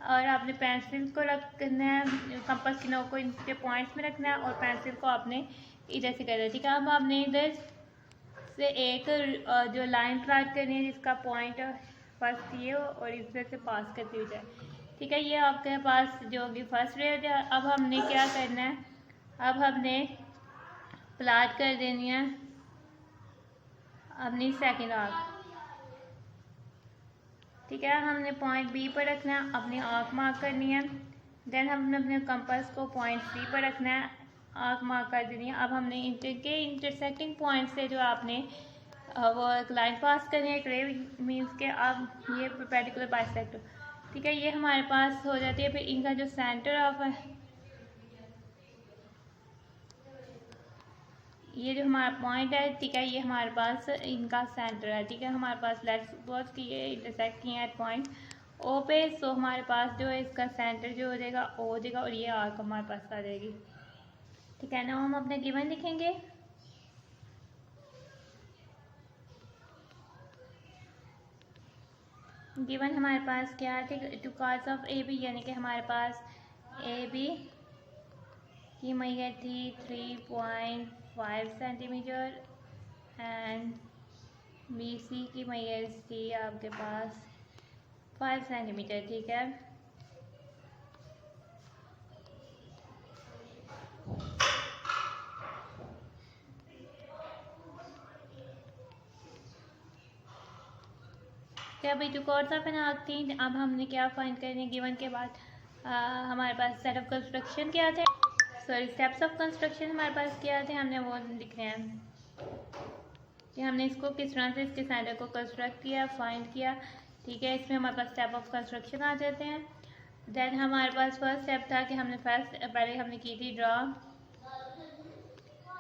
और आपने पेंसिल को रखना है, कंपास की नोक को इनके पॉइंट्स में रखना है और पेंसिल को आपने इधर से करना है। ठीक है, अब आपने इधर से एक जो लाइन प्लाट करनी है जिसका पॉइंट फर्स्ट ये हो और इसमें से पास करती हुई जाए। ठीक है, ये आपके पास जो होगी फर्स्ट रे हो जाए। अब हमने क्या करना है, अब हमने प्लाट कर देनी है अपनी सेकंड आर्क। ठीक है, हमने पॉइंट बी पर रखना है, अपनी आर्क मार्क करनी है। देन हमने अपने कंपास को पॉइंट सी पर रखना है, आर्क मार्क कर देनी है। अब हमने इंटरसेक्टिंग पॉइंट से जो आपने वो एक लाइन पास करनी है, एक रे मीन्स के अब ये परपेंडिकुलर बाइसेक्टर। ठीक है, ये हमारे पास हो जाती है। फिर इनका जो सेंटर ऑफ ये जो हमारा पॉइंट है, ठीक है, ये हमारे पास इनका सेंटर है। ठीक है, हमारे पास लेट्स सपोज कि ये इंटरसेक्ट किए हैं पॉइंट ओ पे। सो हमारे पास जो है इसका सेंटर जो हो जाएगा ओ हो जाएगा और ये आर्क हमारे पास आ जाएगी। ठीक है ना, हम अपने गिवन लिखेंगे। गिवन हमारे पास क्या है, two chords of A B, यानी कि हमारे पास ए बी की मैयर थी 3.5 सेंटीमीटर एंड बी सी की मैयर थी आपके पास 5 सेंटीमीटर। ठीक है, क्या भाई two chords of an arc थी। अब हमने क्या फाइंड करने गिवन के बाद हमारे पास सेट ऑफ कंस्ट्रक्शन क्या थे, सॉरी स्टेप्स ऑफ कंस्ट्रक्शन हमारे पास क्या थे, हमने वो लिखने हैं कि हमने इसको किस तरह से इसके सेंटर को कंस्ट्रक्ट किया, फाइंड किया। ठीक है, इसमें हमारे पास स्टेप ऑफ कंस्ट्रक्शन आ जाते हैं। देन हमारे पास फर्स्ट स्टेप था कि हमने पहले हमने की थी ड्रा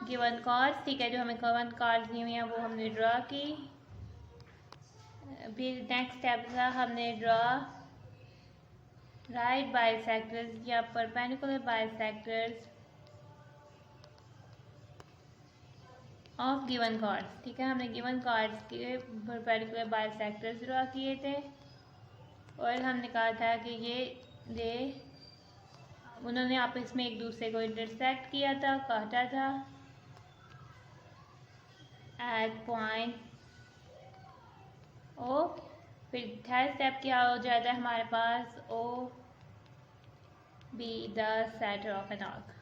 गिवन कार्ड्स, ठीक है, जो हमें गिवन कार्ड्स दी हुई हैं वो हमने ड्रा की। फिर नेक्स्ट स्टेप था हमने ड्रा राइट बाइसेक्टर्स या perpendicular bisectors of given cards, ठीक है, हमने गिवन कार्ड्स के परपेंडिकुलर बाइसेक्टर्स ड्रा किए थे और हमने कहा था कि ये उन्होंने आपस में एक दूसरे को इंटरसेक्ट किया था, काटा था एट पॉइंट ओ। फिर थर्ड स्टेप क्या हो जाता है हमारे पास, O B the centre of an arc.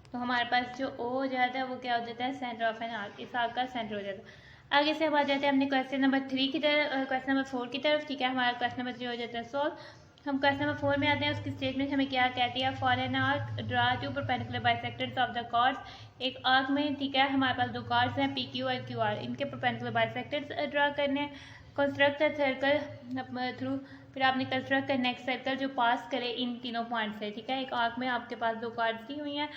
तो हमारे पास जो ओ हो जाता है वो क्या हो जाता है, सेंटर ऑफ एन आर्क, इस आर्क का सेंटर हो जाता है। आगे से हम आ जाते हैं अपने क्वेश्चन नंबर 3 की तरफ, क्वेश्चन नंबर 4 की तरफ, ठीक है, हमारा क्वेश्चन नंबर 3 हो जाता है सॉल्व। हम क्वेश्चन नंबर 4 में आते हैं, उसकी स्टेटमेंट हमें क्या कहती है, for an arc draw two perpendicular bisectors of the chords. एक आर्क में, ठीक है, हमारे पास दो कॉर्ड्स हैं पी क्यू और क्यू आर, इनके परपेंडिकुलर बाइसेक्टर्स ड्रा करने हैं। कंस्ट्रक्ट अ सर्कल थ्रू, फिर आपने कंस्ट्रक्ट करना नेक्स्ट सर्कल जो पास करे इन तीनों पॉइंट से, ठीक है। एक आर्क में आपके पास दो कार्ड्स दी हुई हैं,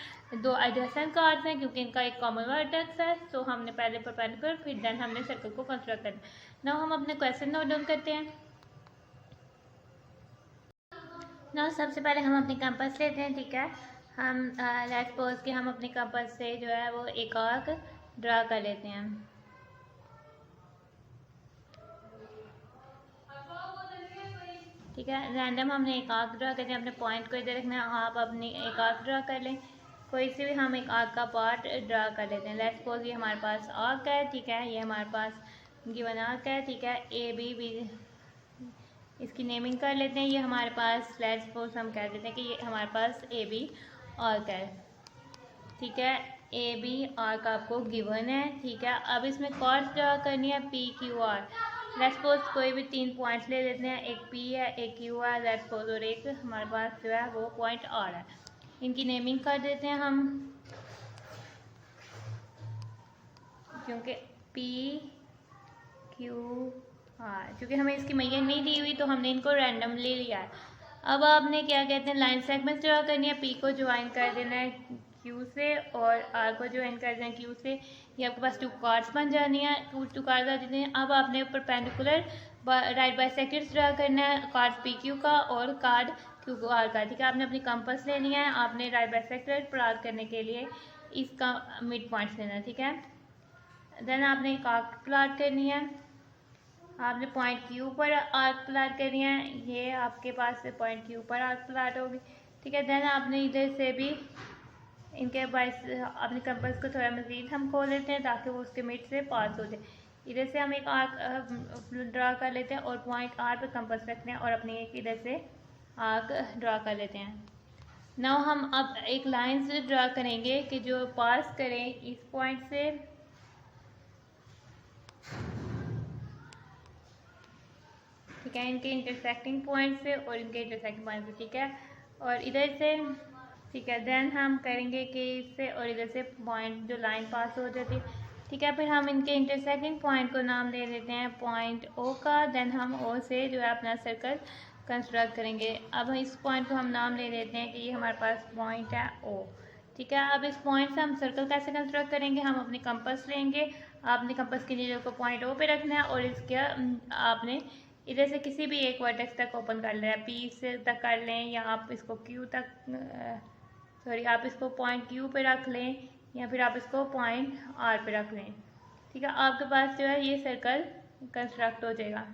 दो एडजेसेंट कार्ड्स हैं क्योंकि इनका एक कॉमन वर्टेक्स है, तो हमने पहले परपेंडिकुलर फिर देन हमने सर्कल को कंस्ट्रक्ट करना। नाउ हम अपने क्वेश्चन नोट डाउन करते हैं। नाउ सबसे पहले हम अपनी कंपास लेते हैं, ठीक है, हम लेट्स सपोज कि हम अपने कंपास से जो है वो एक आर्क ड्रा कर लेते हैं। ठीक है, रैंडम हमने एक आर्क ड्रा करना है, अपने पॉइंट को इधर रखना है, आप अपनी एक आर्क ड्रा कर लें, कोई से भी हम एक आर्क का पार्ट ड्रा कर लेते हैं। लेट्स सपोज ये हमारे पास आर्क है, ठीक है, ये हमारे पास गिवन आर्क है, ठीक है, ए बी बी, इसकी नेमिंग कर लेते हैं। ये हमारे पास लेट्स सपोज हम कह देते हैं कि ये हमारे पास ए बी आर्क है, ठीक है, ए बी आर्क आपको गिवन है, ठीक है। अब इसमें कॉर्ड्स ड्रा करनी है P Q R. Let's suppose कोई भी 3 पॉइंट्स ले लेते हैं, एक पी है, एक क्यू है, लेट्स सपोज, और एक हमारे पास जो है वो पॉइंट आर है। इनकी नेमिंग कर देते हैं हम, क्योंकि पी क्यू आर, क्योंकि हमें इसकी मैयन नहीं दी हुई तो हमने इनको रैंडमली लिया है। अब आपने क्या कहते हैं, लाइन सेगमेंट्स ड्रा करनी है, पी को ज्वाइन कर देना है क्यू से और आर को ज्वाइन कर देना है क्यू से। ये आपके पास 2 कार्ड्स बन जानी है, 2 कार्ड्स आ जाते हैं। अब आपने परपेंडिकुलर राइट बाइसेक्टर्स ड्रा करना है, कार्ड पी क्यू का और कार्ड क्यू आर का, ठीक है। आपने अपनी कंपास लेनी है, आपने राइट बाइसेक्टर प्लॉट करने के लिए इसका मिड पॉइंट्स लेना है, ठीक है। देन आपने एक आर्क प्लॉट करनी है, आपने पॉइंट क्यू पर आर्क प्लॉट करनी है, ये आपके पास से पॉइंट क्यू पर आर्क प्लॉट होगी, ठीक है। देन आपने इधर से भी इनके बाइस अपने कंपास को थोड़ा मज़ीद हम खोल लेते हैं ताकि वो उसके मिड से पास हो जाए। इधर से हम एक आर्क ड्रा कर लेते हैं और पॉइंट आर पर कंपास रखते हैं और अपने एक इधर से आर्क ड्रा कर लेते हैं। नाउ हम अब एक लाइन से ड्रा करेंगे कि जो पास करें इस पॉइंट से, ठीक है, इनके इंटरसेक्टिंग पॉइंट से और इनके इंटरसेक्टिंग पॉइंट से, ठीक है, और इधर से, ठीक है। देन हम करेंगे कि इससे और इधर से पॉइंट जो लाइन पास हो जाती है, ठीक है। फिर हम इनके इंटरसेक्टिंग पॉइंट को नाम दे देते हैं पॉइंट ओ का। देन हम ओ से जो है अपना सर्कल कंस्ट्रक्ट करेंगे। अब इस पॉइंट को हम नाम ले देते हैं कि ये हमारे पास पॉइंट है ओ, ठीक है। अब इस पॉइंट से हम सर्कल कैसे कंस्ट्रक्ट करेंगे, हम अपने कंपास लेंगे, आपने कंपास की नीडल को पॉइंट ओ पे रखना है और इसके आपने इधर से किसी भी एक वर्टेक्स तक ओपन कर लें, पी से तक कर लें या आप इसको क्यू तक सॉरी आप इसको पॉइंट क्यू पे रख लें या फिर आप इसको पॉइंट आर पे रख लें, ठीक है। आपके पास जो है ये सर्कल कंस्ट्रक्ट हो जाएगा।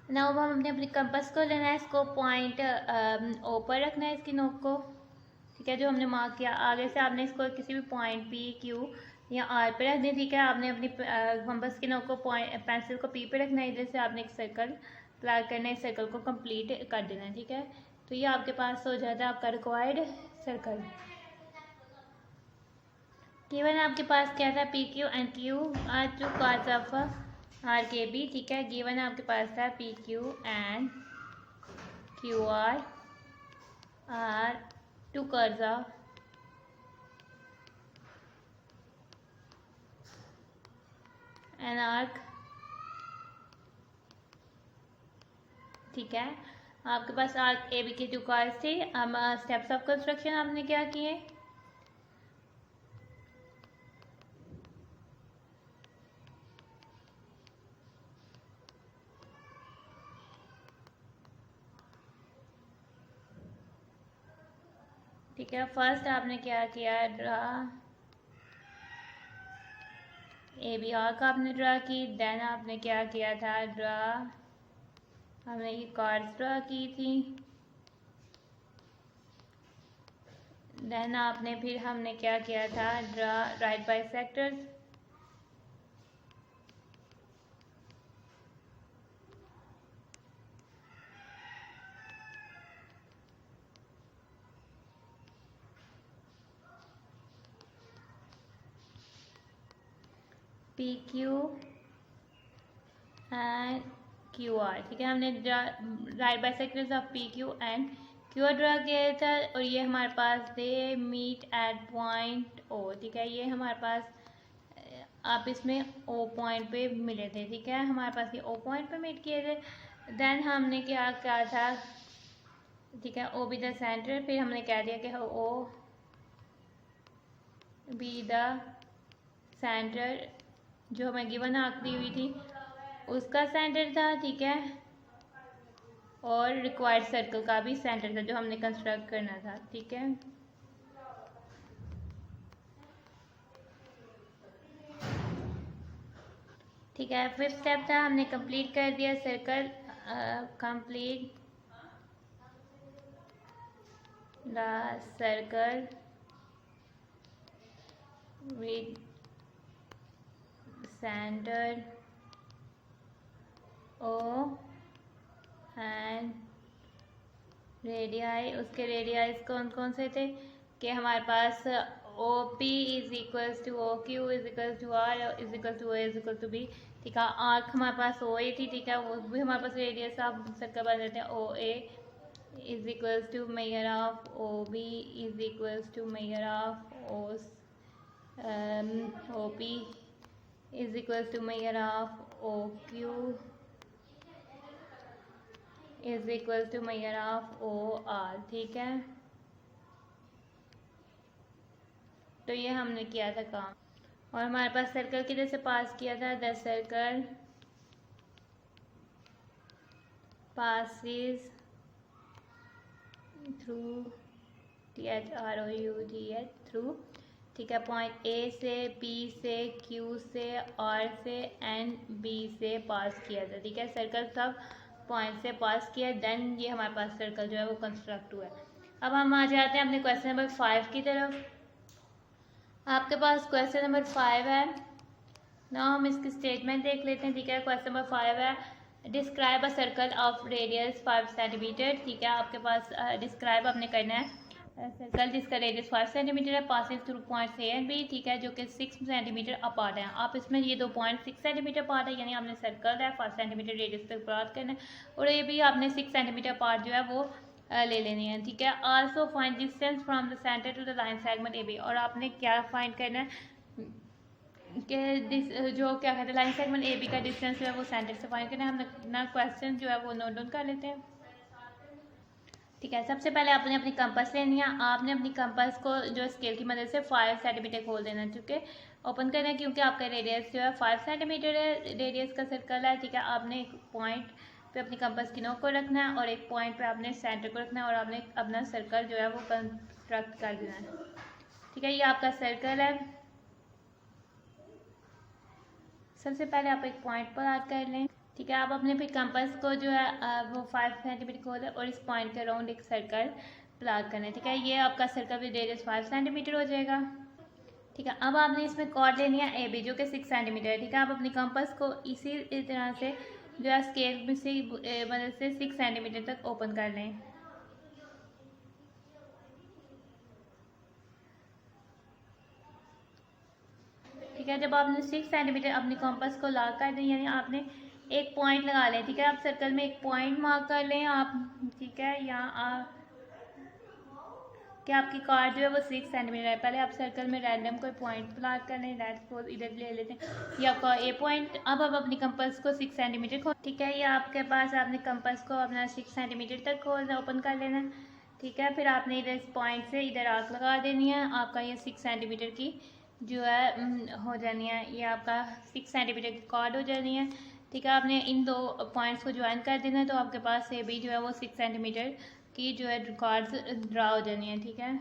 नाउ अब हमने अपने कंपास को लेना है, इसको पॉइंट ओ पर रखना है, इसकी नोक को, ठीक है, जो हमने मार्क किया। आगे से आपने इसको किसी भी पॉइंट पी क्यू या आर पे रख दें, ठीक है। आपने अपनी कंपास की नोक को पॉइंट पेंसिल को पी पे रखना है, इधर से आपने एक सर्कल प्लॉट करना है, इस सर्कल को कंप्लीट कर देना है, ठीक है। तो ये आपके पास हो जाता है आपका रिक्वायर्ड सर्कल। गिवन आपके पास क्या था, P Q and Q R 2 chords of arc B, ठीक है। गिवन आपके पास था P Q and Q R 2 chords of an arc ठीक है। आपके पास आर्क ए बी के 2 कार्ड्स थे। अब स्टेप्स ऑफ कंस्ट्रक्शन आपने क्या किए? ठीक है, फर्स्ट आपने क्या किया? ड्रा ए बी आर्क आपने ड्रा की। देन आपने क्या किया था? ड्रा, हमने ये कार्ड्स ड्रा की थी। देन आपने फिर हमने क्या किया था? Draw right bisectors. P Q and Q are. ठीक है, हमने right bisectors of P Q and Q are draw किया था और ये हमारे पास थे मीट एट पॉइंट ओ। ठीक है, ये हमारे पास आप इसमें ओ पॉइंट पे मिले थे। ठीक है, हमारे पास ये ओ पॉइंट पे मीट किए थे। देन हमने क्या कहा था? ठीक है, ओ बी द सेंटर। फिर हमने कह दिया कि ओ बी द सेंटर जो हमें गिवन आर्क दी हुई थी उसका सेंटर था। ठीक है, और रिक्वायर्ड सर्कल का भी सेंटर था जो हमने कंस्ट्रक्ट करना था। ठीक है, ठीक है, फिफ्थ स्टेप था, हमने कंप्लीट कर दिया circle. Complete the circle with centre O and radii. उसके रेडियाई कौन कौन से थे कि हमारे पास O P is equals to O Q is equals to R is equal to O is equal to B. ठीक है, आर्क हमारे पास ओ ए थी। ठीक है, वो भी हमारे पास रेडियस ऑफ सर्कल बन जाते हैं। O A is equals to measure of O B is equals to measure of O P is equals to measure of O Q is equal to measure of O R. ठीक है, तो ये हमने किया था काम। और हमारे पास सर्कल किधर से पास किया था? The circle passes through through। ठीक है, पॉइंट ए से, पी से, क्यू से, आर से एंड बी से पास किया था। ठीक है, सर्कल सब पॉइंट से पास किया। देन ये हमारे पास सर्कल जो है वो कंस्ट्रक्ट हुआ है। अब हम आ जाते हैं अपने क्वेश्चन नंबर 5 की तरफ। आपके पास क्वेश्चन नंबर 5 है ना, हम इसकी स्टेटमेंट देख लेते हैं। ठीक है, क्वेश्चन नंबर 5 है describe a circle of radius 5 centimetre. ठीक है, आपके पास डिस्क्राइब आपने करना है सर्कल जिसका रेडियस 5 सेंटीमीटर है, passing through points A and B. ठीक है, जो कि 6 सेंटीमीटर अपार्ट है। आप इसमें ये 2 पॉइंट 6 सेंटीमीटर अपार्ट है, यानी आपने सर्कल है 5 सेंटीमीटर रेडियस तक बात करना है और ये भी आपने 6 सेंटीमीटर अपार्ट जो है वो ले लेनी है। ठीक है, also find distance from the centre to the line segment A B. और आपने क्या फाइंड करना है कि जो क्या कहते हैं लाइन सेगमेंट ए बी का डिस्टेंस जो है वो सेंटर से फाइंड करना है। हम अपना क्वेश्चन जो है वो नोट डाउन कर लेते हैं। ठीक है, सबसे पहले आपने अपनी कंपास लेनी है। आपने अपनी कंपास को जो स्केल की मदद से 5 सेंटीमीटर खोल देना है। ठीक है, ओपन करना है क्योंकि आपका रेडियस जो है 5 सेंटीमीटर है, रेडियस का सर्कल है। ठीक है, आपने एक पॉइंट पे अपनी कंपास की नोक को रखना है और एक पॉइंट पे आपने सेंटर को रखना है और आपने अपना सर्कल जो है वो कंस्ट्रक्ट कर देना है। ठीक है, ये आपका सर्कल है। सबसे पहले आप एक पॉइंट पर याद कर लें। ठीक है, आप अपने फिर कंपास को जो है वो 5 सेंटीमीटर खोलें और इस पॉइंट के अराउंड एक सर्कल प्लाट करें। ठीक है, ये आपका सर्कल विद रेडियस 5 सेंटीमीटर हो जाएगा। ठीक है, अब आपने इसमें कॉर्ड लेनी है ए बी जो कि 6 सेंटीमीटर है। ठीक है, आप अपनी कंपास को इसी तरह से जो है स्केल में से मदद से 6 सेंटीमीटर तक ओपन कर लें। ठीक है, जब आपने 6 सेंटीमीटर अपनी कंपास को लॉक कर दें, यानी आपने एक पॉइंट लगा लें। ठीक है, आप सर्कल में एक पॉइंट मार्क कर लें आप। ठीक है, यहाँ आप कि आपकी कार्ड जो है वो 6 सेंटीमीटर है। पहले आप सर्कल में रैंडम कोई पॉइंट प्लाट कर लें, लेट्स सपोज इधर ले लेते हैं ये आपका ए पॉइंट। अब आप अपनी कंपास को 6 सेंटीमीटर खोल, ठीक है, ये आपके पास आपने कंपास को अपना 6 सेंटीमीटर तक खोलना, ओपन कर लेना, ठीक है। फिर आपने इधर इस पॉइंट से इधर आर्क लगा देनी है, आपका ये 6 सेंटीमीटर की जो है हो जानी है, ये आपका 6 सेंटीमीटर की कार्ड हो जानी है, ठीक है। आपने इन दो पॉइंट्स को ज्वाइन कर देना है, तो आपके पास से भी जो है वो 6 सेंटीमीटर की जो है कार्ड्स ड्रा हो जानी है, ठीक है।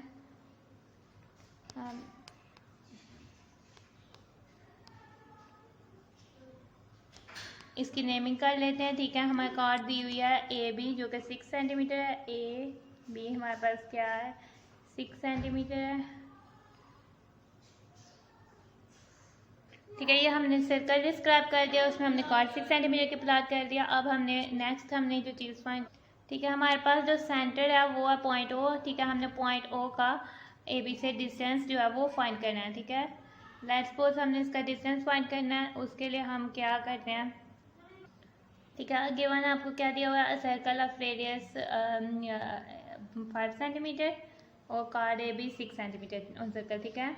इसकी नेमिंग कर लेते हैं, ठीक है। हमारे कार्ड दी हुई है ए बी जो कि 6 सेंटीमीटर है, ए बी हमारे पास क्या है 6 सेंटीमीटर है, ठीक है। ये हमने सर्कल डिस्क्राइब कर दिया, उसमें हमने कार्ड 6 सेंटीमीटर के प्लाट कर दिया। अब हमने नेक्स्ट हमने जो चीज़ फाइंड, ठीक है, हमारे पास जो सेंटर है वो है पॉइंट ओ, ठीक है। हमने पॉइंट ओ का ए बी से डिस्टेंस जो है वो फाइंड करना है, ठीक है। लेट्स सपोज हमने इसका डिस्टेंस फाइंड करना है, उसके लिए हम क्या करते हैं, ठीक है। गिवन आपको क्या दिया हुआ है, सर्कल ऑफ रेडियस 5 सेंटीमीटर और chord A B 6 centimetre circle, ठीक है।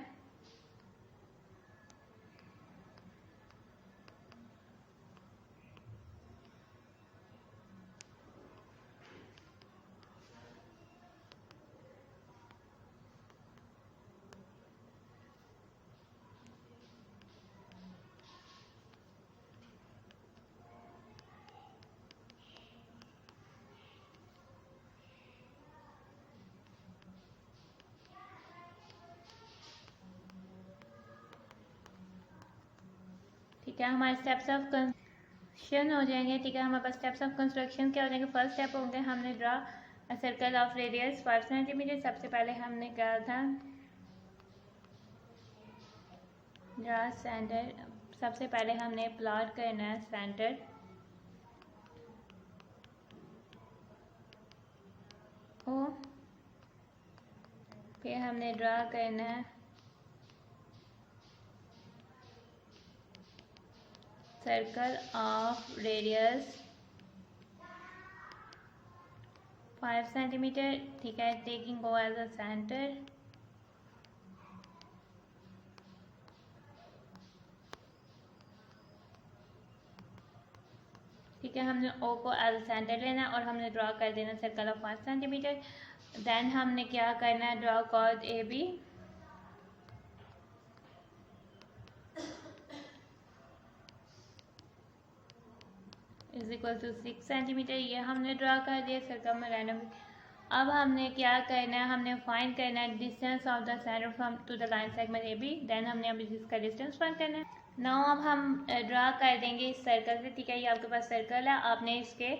ठीक है, हमारे स्टेप्स ऑफ कंस्ट्रक्शन हो जाएंगे, ठीक है। हमारे पास स्टेप्स ऑफ कंस्ट्रक्शन क्या हो जाएंगे, फर्स्ट स्टेप होंगे हमने draw a circle of radius 5 centimetre. सबसे पहले हमने क्या था ड्रा सेंटर, सबसे पहले हमने प्लॉट करना है सेंटर, ओ फिर हमने ड्रा करना है सर्कल ऑफ रेडियस 5 सेंटीमीटर, ठीक है, taking O as a centre, ठीक है। हमने ओ को एज अ सेंटर लेना और हमने ड्रा कर देना सर्कल ऑफ 5 सेंटीमीटर। देन हमने क्या करना है, draw chord A B, is equal to 6 centimetre, ये हमने ड्रा कर दिया सर्कल में रैंडम। अब हमने क्या करना है, हमने फाइंड करना है distance of the centre from to the line segment A B. Then हमने अभी इसका डिस्टेंस फाइंड करना है। नाउ अब हम ड्रा कर देंगे इस सर्कल से, ठीक है। ये आपके पास सर्कल है, आपने इसके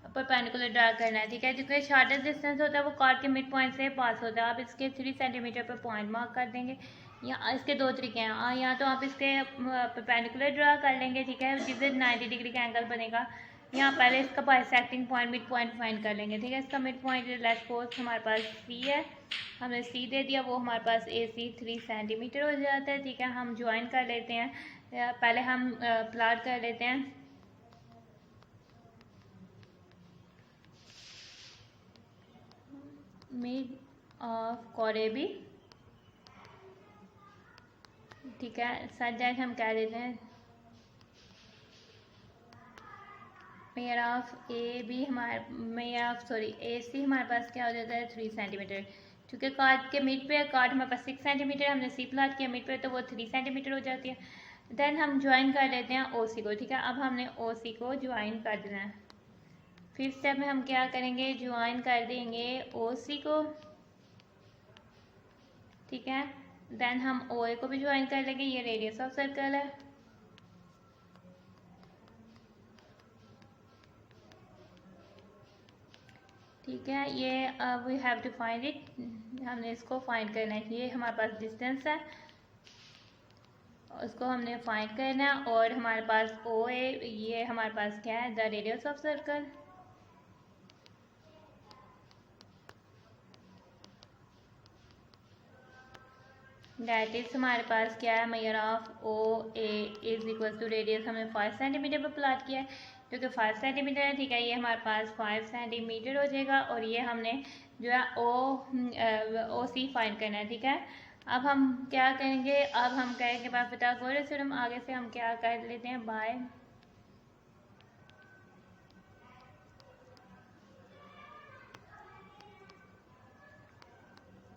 परपेंडिकुलर ड्रा करना है, ठीक है। जो शॉर्टेस्ट डिस्टेंस होता है वो कार्ड के मिड पॉइंट से पास होता है। आप इसके 3 सेंटीमीटर पर पॉइंट मार्क कर देंगे, या इसके दो तरीके हैं, या तो आप इसके परपेंडिकुलर ड्रा कर लेंगे, ठीक है, जिससे 90 डिग्री का एंगल बनेगा, यहाँ पहले इसका bisecting point mid point find कर लेंगे, ठीक है। इसका मिड पॉइंट लेट्स सपोज हमारे पास सी है, हमने सी दे दिया, वो हमारे पास ए सी 3 सेंटीमीटर हो जाता है, ठीक है। हम ज्वाइन कर लेते हैं, पहले हम प्लॉट कर लेते हैं mid of chord A B, ठीक है। सच दैट हम कह देते हैं मेयर ऑफ ए बी, ए सी हमारे पास क्या हो जाता है 3 सेंटीमीटर, क्योंकि कार्ड के मिड पे कार्ड हमारे पास 6 सेंटीमीटर, हमने सी प्लॉट किया मिड पे तो वो 3 सेंटीमीटर हो जाती है। देन हम ज्वाइन कर लेते हैं ओ सी को, ठीक है। अब हमने ओ सी को ज्वाइन कर देना है। फिफ्थ स्टेप में हम क्या करेंगे, ज्वाइन कर देंगे ओ सी को, ठीक है। देन हम ओ ए को भी ज्वाइन कर लेंगे, ये रेडियस ऑफ सर्कल है, ठीक है। ये we have to find it, हमने इसको फाइंड करना है, ये हमारे पास डिस्टेंस है, उसको हमने फाइंड करना है। और हमारे पास ओ ए, ये हमारे पास क्या है the radius of circle, that is हमारे पास क्या है measure of O A is equal to radius, हमने 5 सेंटीमीटर पर प्लॉट किया है। जो कि 5 सेंटीमीटर है, ठीक है। ये हमारे पास 5 सेंटीमीटर हो जाएगा और ये हमने जो है ओ सी फाइंड करना है, ठीक है। अब हम क्या करेंगे, अब हम कहेंगे बाय पिथागोरस थ्योरम। आगे से हम क्या कर लेते हैं, बाय,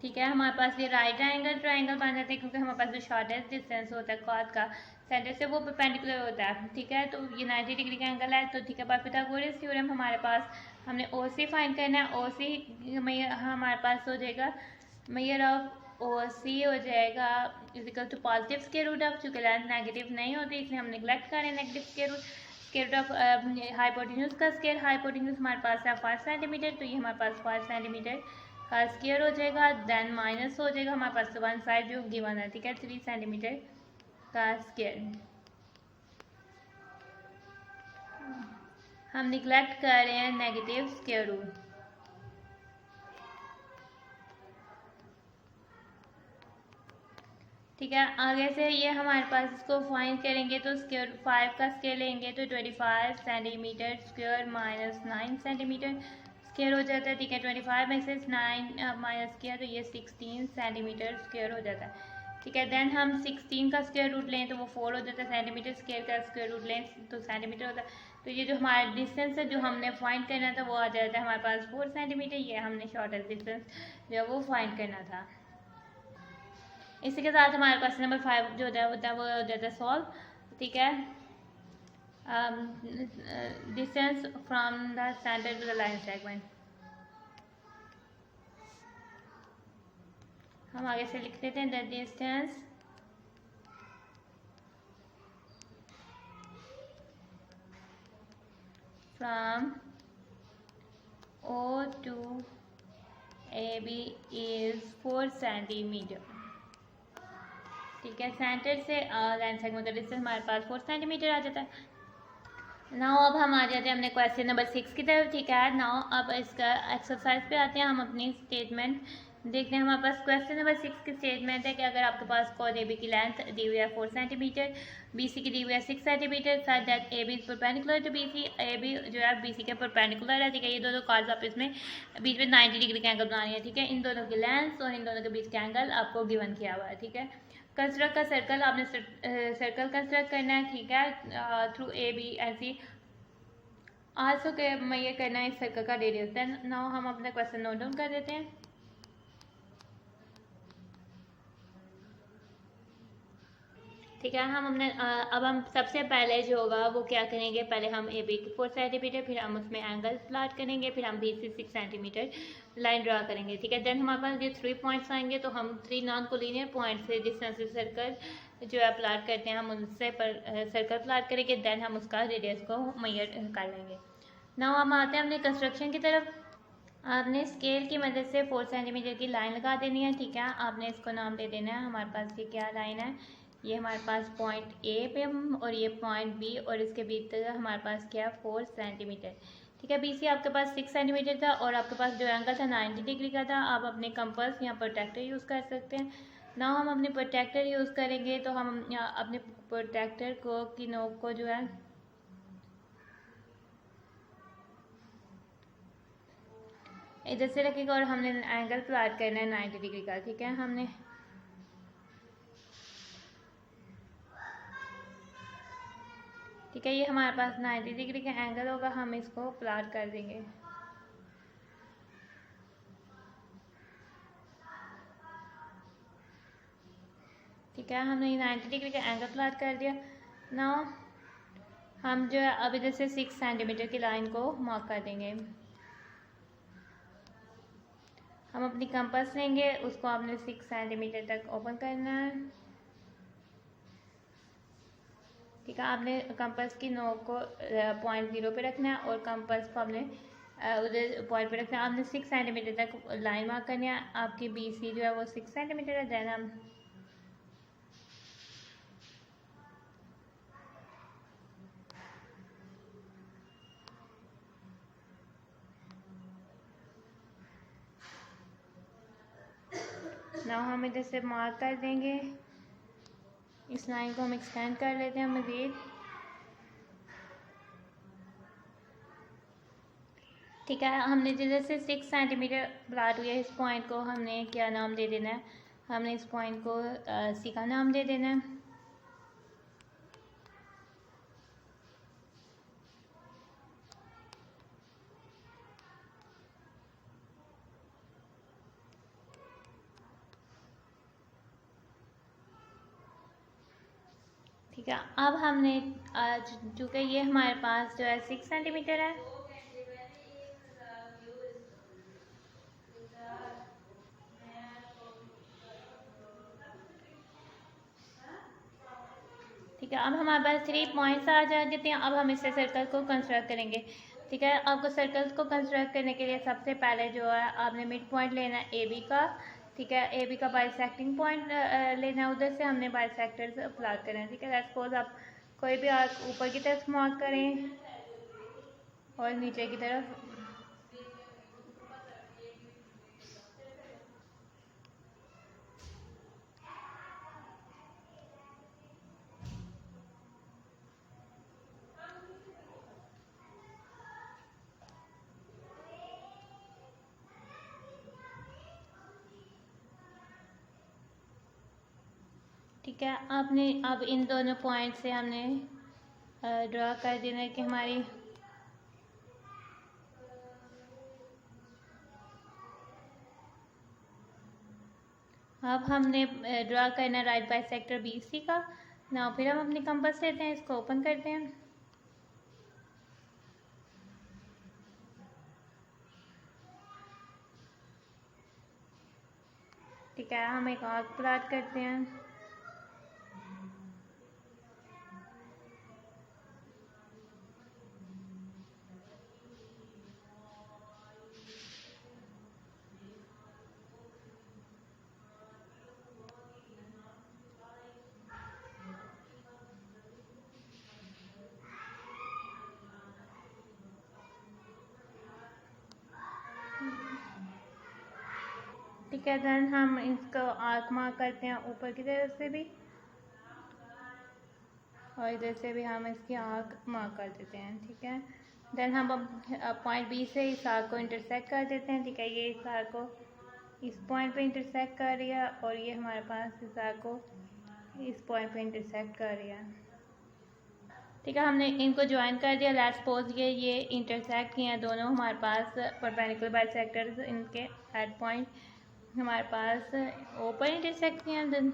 ठीक है। हमारे पास ये राइट एंगल ट्राइंगल बन जाते हैं क्योंकि हमारे पास जो शॉर्टेस्ट डिस्टेंस होता है कॉर्ड का सेंटर से वो परपेंडिकुलर होता है, ठीक है। तो ये 90 डिग्री का एंगल है, तो ठीक है। बाय पिथागोरस थ्योरम हमारे पास हमने ओ सी फाइंड करना है। ओ सी हमारे पास हो जाएगा मेजर ऑफ ओ सी हो जाएगा is equal to positive square root of, चूँकि लेंथ नेगेटिव नहीं होती इसलिए हम नेगलेक्ट करें negative square root of hypotenuse का स्क्वायर। हाइपोटेन्यूज हमारे पास है 5 सेंटीमीटर, तो ये हमारे पास 5 सेंटीमीटर का स्क्वायर हो जाएगा। देन माइनस हो जाएगा हमारे पास वन साइड जो गिवन है, ठीक है, 3 सेंटीमीटर का स्क्वायर। हम निगलेक्ट कर रहे हैं नेगेटिव स्क्वायर रूट, ठीक है। आगे से ये हमारे पास इसको फाइंड करेंगे तो स्क्वायर 5 का स्क्वायर लेंगे तो 25 centimetre square minus 9 centimetre square हो जाता है, ठीक है। 25 में से 9 माइनस किया तो ये 16 सेंटीमीटर स्क्वायर हो जाता है, ठीक है। देन हम 16 का स्क्वायर रूट लें तो वो 4 हो जाता है। सेंटीमीटर स्क्वायर का स्क्वायर रूट लें तो सेंटीमीटर होता है। तो ये जो हमारा डिस्टेंस है जो हमने फाइंड करना था वो आ जाता है हमारे पास 4 सेंटीमीटर। ये हमने शॉर्टेस्ट डिस्टेंस जो है वो फाइंड करना था। इसी के साथ हमारे पास नंबर 5 जो होता है वो हो जाता है सॉल्व, ठीक है। Distance from the centre to the line segment, हम आगे से लिख देते हैं the distance from O to AB is 4 centimetre, ठीक है। सेंटर से लाइन सेगमेंट का डिस्टेंस हमारे पास 4 सेंटीमीटर आ जाता है। नाउ अब हम आ जाते हैं अपने क्वेश्चन नंबर 6 की तरफ, ठीक है। नाउ अब इसका एक्सरसाइज पे आते हैं, हम अपनी स्टेटमेंट देखते हैं। हमारे पास क्वेश्चन नंबर 6 की स्टेटमेंट है कि अगर आपके पास कॉर्ड ए बी की लेंथ दी हुई है 4 सेंटीमीटर, बी सी की दी हुई है 6 centimetre, such that A B is perpendicular to B C, A B जो है बी सी के परपेंडिकुलर है, ठीक है। ये दोनों कॉर्ड्स आप इसमें बीच में 90 डिग्री का एंगल बना रही है, ठीक है। इन दोनों की लेंथ और इन दोनों के बीच का एंगल आपको गिवन किया हुआ है, ठीक है। कंस्ट्रक्ट का सर्कल, आपने सर्कल कंस्ट्रक्ट करना है, ठीक है, through A B and C. Also के मैं ये करना है इस सर्कल का रेडियस। देन नाउ हम अपना क्वेश्चन नोट डाउन कर देते हैं, ठीक है। हम अपने अब हम सबसे पहले जो होगा वो क्या करेंगे, पहले हम ए बी की 4 सेंटीमीटर, फिर हम उसमें एंगल प्लॉट करेंगे, फिर हम बी से 6 सेंटीमीटर लाइन ड्रा करेंगे, ठीक है। देन हमारे पास ये 3 पॉइंट्स आएंगे तो हम 3 नॉन कोलिनियर पॉइंट से डिस्टेंस सर्कल जो है प्लॉट करते हैं, हम उनसे सर्कल प्लॉट करेंगे। देन हम उसका रेडियस को मेजर कर लेंगे। नाउ हम आते हैं अपने कंस्ट्रक्शन की तरफ। आपने स्केल की मदद से 4 सेंटीमीटर की लाइन लगा देनी है, ठीक है। आपने इसको नाम दे देना है, हमारे पास ये क्या लाइन है, ये हमारे पास पॉइंट ए पे और ये पॉइंट बी और इसके बीच तक हमारे पास क्या 4 सेंटीमीटर, ठीक है। बी सी आपके पास 6 सेंटीमीटर था और आपके पास जो एंगल था 90 डिग्री का था। आप अपने कंपास या प्रोटेक्टर यूज़ कर सकते हैं। ना हम अपने प्रोटेक्टर यूज़ करेंगे तो हम अपने प्रोटेक्टर को की नोक को जो है इधर से रखेगा और हमने एंगल प्लॉट करना है 90 डिग्री का, ठीक है। हमने ठीक है, ये हमारे पास 90 डिग्री का एंगल होगा, हम इसको प्लॉट कर देंगे। ठीक है, हमने 90 डिग्री का एंगल प्लॉट कर दिया। नाउ हम जो है अब इधर से 6 सेंटीमीटर की लाइन को मार्क कर देंगे। हम अपनी कंपास लेंगे, उसको आपने 6 सेंटीमीटर तक ओपन करना है, ठीक है। आपने कंपास की नोक को पॉइंट 0 पे रखना है और कंपास को आपने उधर पॉइंट पे रखना है। आपने 6 सेंटीमीटर तक लाइन मार्क करनी है। आपकी बी सी जो है वो 6 सेंटीमीटर है। देन हम नाउ हम इधर से मार्क कर देंगे, इस लाइन को हम एक्सटेंड कर लेते हैं मज़ीद। ठीक है, हमने जैसे 6 सेंटीमीटर प्लाट हुआ, इस पॉइंट को हमने क्या नाम दे देना है, हमने इस पॉइंट को सी का नाम दे देना है। ठीक है, अब हमने चूँकि ये हमारे पास जो है 6 सेंटीमीटर है, ठीक है। अब हमारे पास 3 पॉइंट्स आ जाते हैं। अब हम इससे सर्कल को कंस्ट्रक्ट करेंगे। ठीक है, आपको सर्कल्स को कंस्ट्रक्ट करने के लिए सबसे पहले जो है आपने मिड पॉइंट लेना है ए बी का। ठीक है, ए बी का बाइसेक्टिंग पॉइंट लेना है, उधर से हमने बाइसेक्टर्स प्लॉट करना है। ठीक है, सपोज आप कोई भी आर्क ऊपर की तरफ मार्क करें और नीचे की तरफ। ठीक है, आपने अब इन दोनों पॉइंट से हमने ड्रा कर देना है कि हमारी अब हमने ड्रा करना राइट बाइसेक्टर बी सी का ना। फिर हम अपनी कंपास लेते हैं, इसको ओपन करते हैं। ठीक है, हम एक आर्क प्लॉट करते हैं। ठीक है, देन हम इसको आर्क मार्क करते हैं ऊपर की तरफ से भी और इधर से भी हम इसकी आर्क मार्क कर देते हैं। ठीक है, देन हम अब पॉइंट बी से इस आर्क को इंटरसेक्ट कर देते हैं। ठीक है, ये इस आर्क को इस पॉइंट पे इंटरसेक्ट कर रही है और ये हमारे पास इस आर्क को इस पॉइंट पे इंटरसेक्ट कर रही है। ठीक है, हमने इनको ज्वाइन कर दिया। लेट्स सपोज ये इंटरसेक्ट किए हैं दोनों हमारे पास परपेंडिकुलर बाइसेक्टर्स, इनके एट पॉइंट हमारे पास ओपन इंटरसेक्ट किए हैं। देन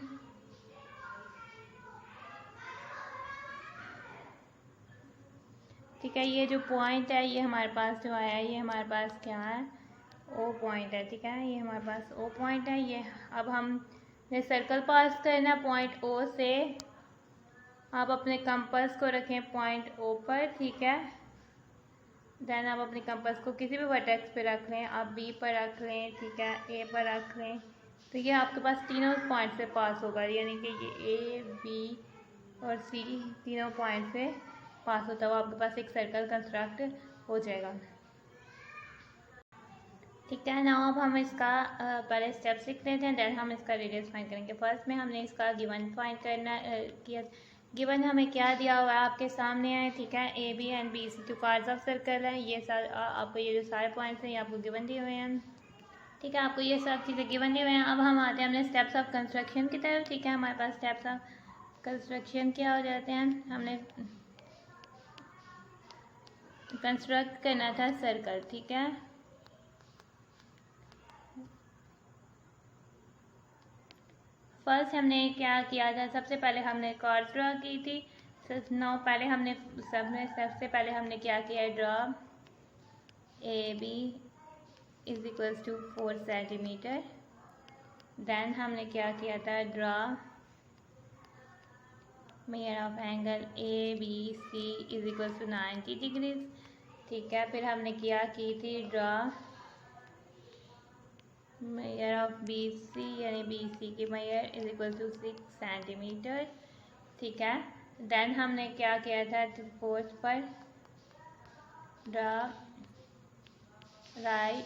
ठीक है, ये जो पॉइंट है ये हमारे पास जो आया है ये हमारे पास क्या है, ओ पॉइंट है। ठीक है, ये हमारे पास ओ पॉइंट है। ये अब हम सर्कल पास करना पॉइंट ओ से। आप अपने कंपास को रखें पॉइंट ओ पर। ठीक है, देन आप अपने कंपास को किसी भी वर्टेक्स पे रख लें, आप बी पर रख लें, ठीक है, ए पर रख लें, तो ये आपके पास तीनों पॉइंट से पास होगा, यानी कि ये ए बी और सी तीनों पॉइंट से पास होता हुआ आपके पास एक सर्कल कंस्ट्रक्ट हो जाएगा। ठीक है ना, अब हम इसका पहले स्टेप्स लिख लेते हैं, देन हम इसका रेडियस फाइंड करेंगे। फर्स्ट में हमने इसका गिवन फाइंड करना किया। गिवन हमें क्या दिया हुआ है आपके सामने है। ठीक है, A B and B C two chords of circle है। ये सारे आपको ये जो सारे पॉइंट्स हैं ये आपको गिवन दिए हुए हैं। ठीक है, आपको ये सब चीज़ें गिवन दिए हुए हैं। अब हम आते हैं अपने स्टेप्स ऑफ कंस्ट्रक्शन की तरफ। ठीक है, हमारे पास स्टेप्स ऑफ कंस्ट्रक्शन क्या हो जाते हैं, हमने कंस्ट्रक्ट करना था सर्कल। ठीक है, फर्स्ट हमने क्या किया था, सबसे पहले हमने कार्ड ड्रा की थी। पहले हमने सबसे पहले हमने क्या किया, draw A B is equals to 4 centimetre. Then हमने क्या किया था, draw measure of angle A B C is equals to 90 degrees. ठीक है, फिर हमने क्या की थी, draw measure of B C यानी बी सी की measure is equal to 6 centimetre. ठीक है, देन हमने क्या किया था, फोर्थ पर draw right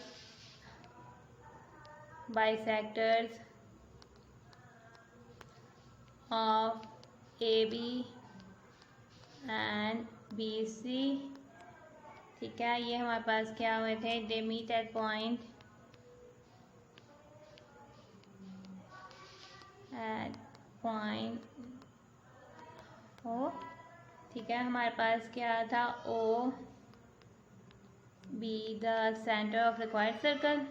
bisectors of A B and B C. ठीक है, ये हमारे पास क्या हुए थे, they meet at point O. ठीक है, हमारे पास क्या था, O B the centre of required circle.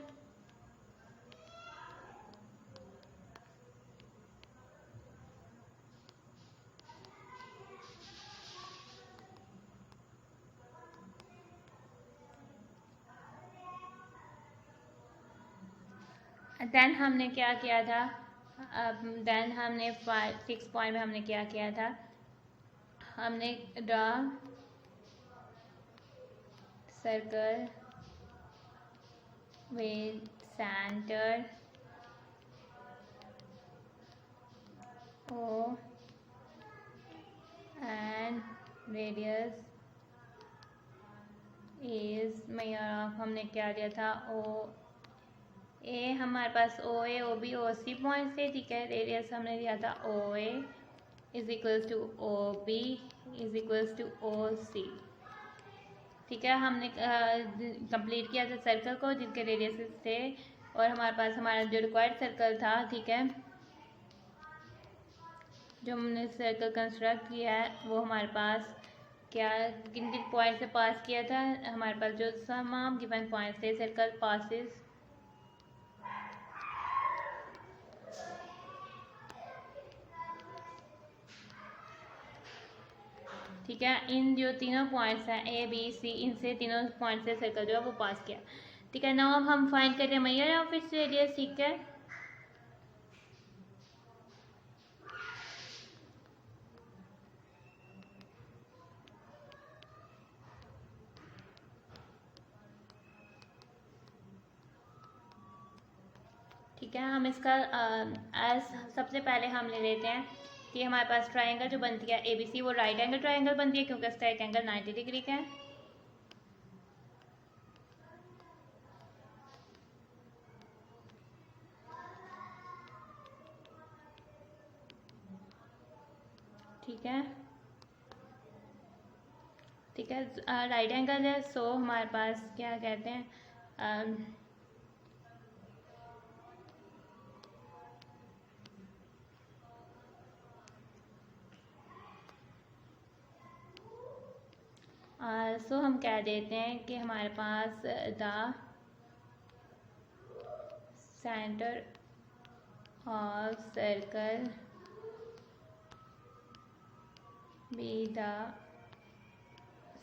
Then हमने क्या किया था, देन हमने 6 पॉइंट में हमने क्या किया था, हमने draw circle with center O and radius is हमने क्या दिया था, ओ ए, हमारे पास ओ ए O B O C point से, ठीक है। रेडियस हमने दिया था O A is equals to O B is equals to O C. ठीक है, हमने कंप्लीट किया था सर्कल को जिनके रेडियस थे, और हमारे पास हमारा जो रिक्वायर्ड सर्कल था, ठीक है, जो हमने सर्कल कंस्ट्रक्ट किया है वो हमारे पास क्या, किन किन पॉइंट से पास किया था, हमारे पास जो तमाम गिवन पॉइंट्स थे, सर्कल पासिस ठीक है, इन जो तीनों पॉइंट्स हैं ए बी सी, इनसे तीनों पॉइंट से सर्कल जो है वो पास किया। ठीक है, नाउ अब हम फाइंड करते हैं मेजर ऑफ इट्स रेडियस। ठीक है, ठीक है, हम इसका एज सबसे पहले हम ले लेते हैं कि हमारे पास ट्राइंगल जो बनती है ABC वो राइट एंगल ट्राइंगल बनती है, क्योंकि इसका एक एंगल 90 डिग्री का है। ठीक है, ठीक है, राइट एंगल है, सो हमारे पास क्या कहते हैं, सो हम कह देते हैं कि हमारे पास the centre of circle be the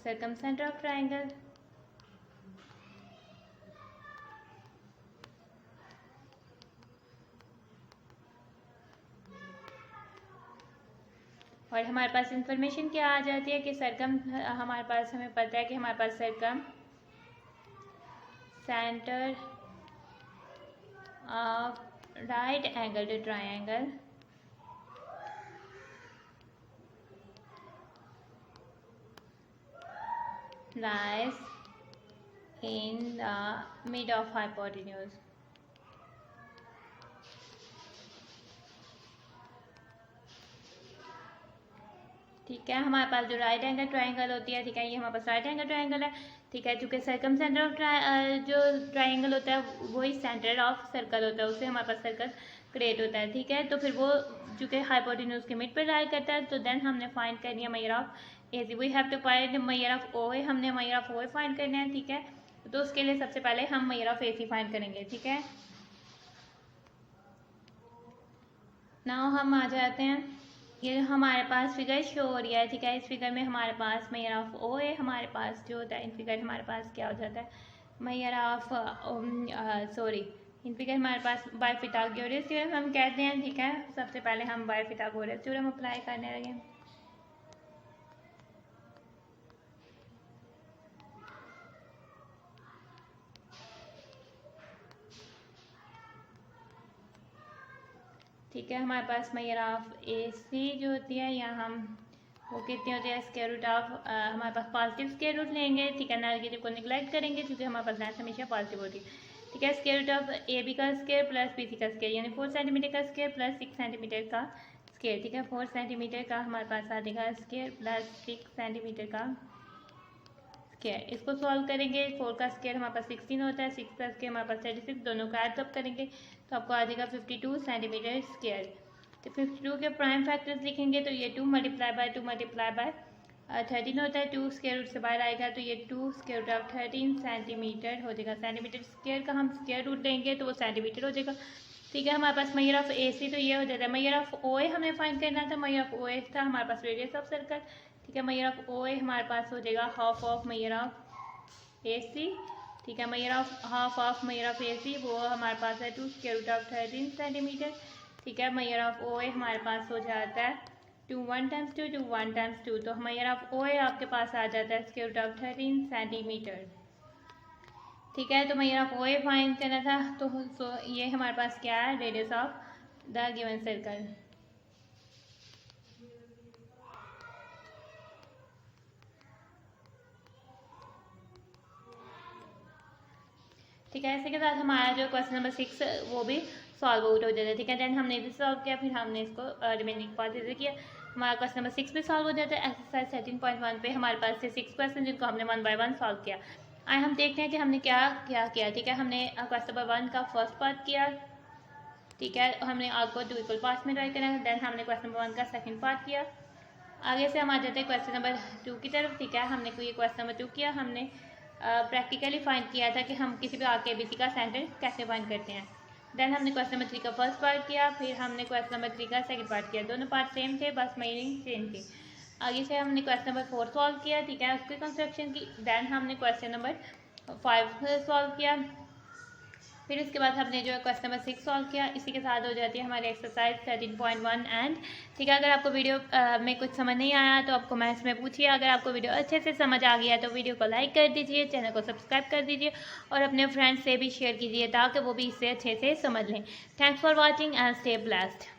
circumcenter of triangle। और हमारे पास इंफॉर्मेशन क्या आ जाती है कि सर्कम, हमारे पास हमें पता है कि हमारे पास circumcentre of right angle to triangle lies in the mid of hypotenuse। ठीक है, हमारे पास जो राइट एंगल ट्राइंगल होती है, ठीक है, ये हमारे पास राइट एंगल ट्राइंगल है। ठीक है, चूँकि सर्कम सेंटर ऑफ जो ट्राइंगल होता है वही सेंटर ऑफ सर्कल होता है, उससे हमारे पास सर्कल क्रिएट होता है। ठीक है, तो फिर वो चूँकि हाइपोटेन्यूज के मिड पर लाई करता है, तो देन हमने फाइंड करनी है measure of AC। We have to find measure of OA, हमने मेजर ऑफ OA फाइंड करना है। ठीक है, तो उसके लिए सबसे पहले हम मेजर ऑफ AC फाइंड करेंगे। ठीक है, नाउ हम आ जाते हैं, ये हमारे पास फिगर शो हो रही है। ठीक है, इस फिगर में हमारे पास मेजर ऑफ OA हमारे पास जो होता है, इन फिगर हमारे पास क्या हो जाता है, measure of sorry, in figure हमारे पास बाय पिथागोरस थ्योरम हम कहते हैं। ठीक है, सबसे पहले हम बाय पिथागोरस थ्योरम अप्लाई करने लगे। ठीक है, हमारे पास मेजर ऑफ AC जो होती है, या हम वो कितनी होती है, स्क्वायर रूट ऑफ, हमारे पास पॉजिटिव स्क्वायर रूट लेंगे। ठीक है, नेगेटिव को निगलेक्ट करेंगे क्योंकि हमारे पास लेंथ हमेशा पॉजिटिव होती है। ठीक है, स्क्वायर रूट ऑफ AB का स्क्वायर प्लस BC का स्क्वायर, यानी 4 सेंटीमीटर का स्क्वायर प्लस 6 सेंटीमीटर का स्क्वायर। ठीक है, 4 सेंटीमीटर का हमारे पास आ जाएगा स्क्वायर प्लस 6 सेंटीमीटर का स्क्वायर। इसको सॉल्व करेंगे, 4 का स्क्वायर हमारे पास 16 होता है, 6 का स्क्वायर हमारे पास 36, दोनों का एड अप करेंगे तो आपको आ जाएगा 52 सेंटीमीटर स्क्वायर। तो 52 के प्राइम फैक्टर्स लिखेंगे तो ये 2 मल्टीप्लाई बाय 13 होता है, 2 स्क्वायर रूट से बाहर आएगा तो ये 2 स्क्वायर रूट ऑफ 13 सेंटीमीटर हो जाएगा। सेंटीमीटर स्क्वायर का हम स्क्वायर रूट लेंगे तो वो सेंटीमीटर हो जाएगा। ठीक है, हमारे पास मेजर ऑफ ए सी तो ये हो जाता है। मेजर ऑफ ओ ए हमें फाइंड करना था, मेजर ऑफ ओ ए था हमारे पास रेडियस ऑफ सर्कल। ठीक है, मेजर ऑफ ओ ए हमारे पास हो जाएगा half of measure of A C. ठीक है, measure of half of measure of A C वो हमारे पास है 2 स्क्वायर रूट ऑफ 13 सेंटीमीटर। ठीक है, मेजर ऑफ ओ ए हमारे पास हो जाता है 2 1 टाइम्स 2 2 1 टाइम्स 2, तो मेजर ऑफ ओ ए आपके पास आ जाता है स्क्वायर रूट ऑफ 13 सेंटीमीटर। ठीक है, तो measure of O A find करना था तो ये हमारे पास क्या है, radius of the given circle. ठीक है, इसी के साथ हमारा जो क्वेश्चन नंबर 6 वो भी सॉल्व आउट हो जाता है। ठीक है, देन हमने इसे सॉल्व किया, फिर हमने इसको रिमेनिंग पार्ट इसे किया, हमारा क्वेश्चन नंबर 6 भी सॉल्व हो जाता है। एक्सरसाइज 13.1 पे हमारे पास से 6 क्वेश्चन जिनको हमने 1 बाय 1 सॉल्व किया। आइए हम देखते हैं कि हमने क्या क्या किया। ठीक है, हमने क्वेश्चन नंबर 1 का फर्स्ट पार्ट किया। ठीक है, हमने आपको 2 इक्वल पार्ट्स में ट्राई करना है। देन हमने क्वेश्चन नंबर 1 का सेकंड पार्ट किया। आगे से हम आ जाते हैं क्वेश्चन नंबर 2 की तरफ। ठीक है, हमने कोई क्वेश्चन नंबर 2 किया, हमने प्रैक्टिकली फाइंड किया था कि हम किसी भी आर के बी सी का सेंटर कैसे फाइंड करते हैं। देन हमने क्वेश्चन नंबर 3 का फर्स्ट पार्ट किया, फिर हमने क्वेश्चन नंबर 3 का सेकंड पार्ट किया। दोनों पार्ट सेम थे, बस मीनिंग चेंज थी। आगे से हमने क्वेश्चन नंबर 4 सॉल्व किया। ठीक है, उसकी कंस्ट्रक्शन की। देन हमने क्वेश्चन नंबर 5 सॉल्व किया, फिर उसके बाद हमने जो है क्वेश्चन नंबर 6 सॉल्व किया। इसी के साथ हो जाती है हमारी एक्सरसाइज 13.1 एंड। ठीक है, अगर आपको वीडियो में कुछ समझ नहीं आया तो आप कमेंट्स में पूछिए। अगर आपको वीडियो अच्छे से समझ आ गया तो वीडियो को लाइक कर दीजिए, चैनल को सब्सक्राइब कर दीजिए और अपने फ्रेंड्स से भी शेयर कीजिए ताकि वो भी इससे अच्छे से समझ लें। Thanks for watching and stay blessed.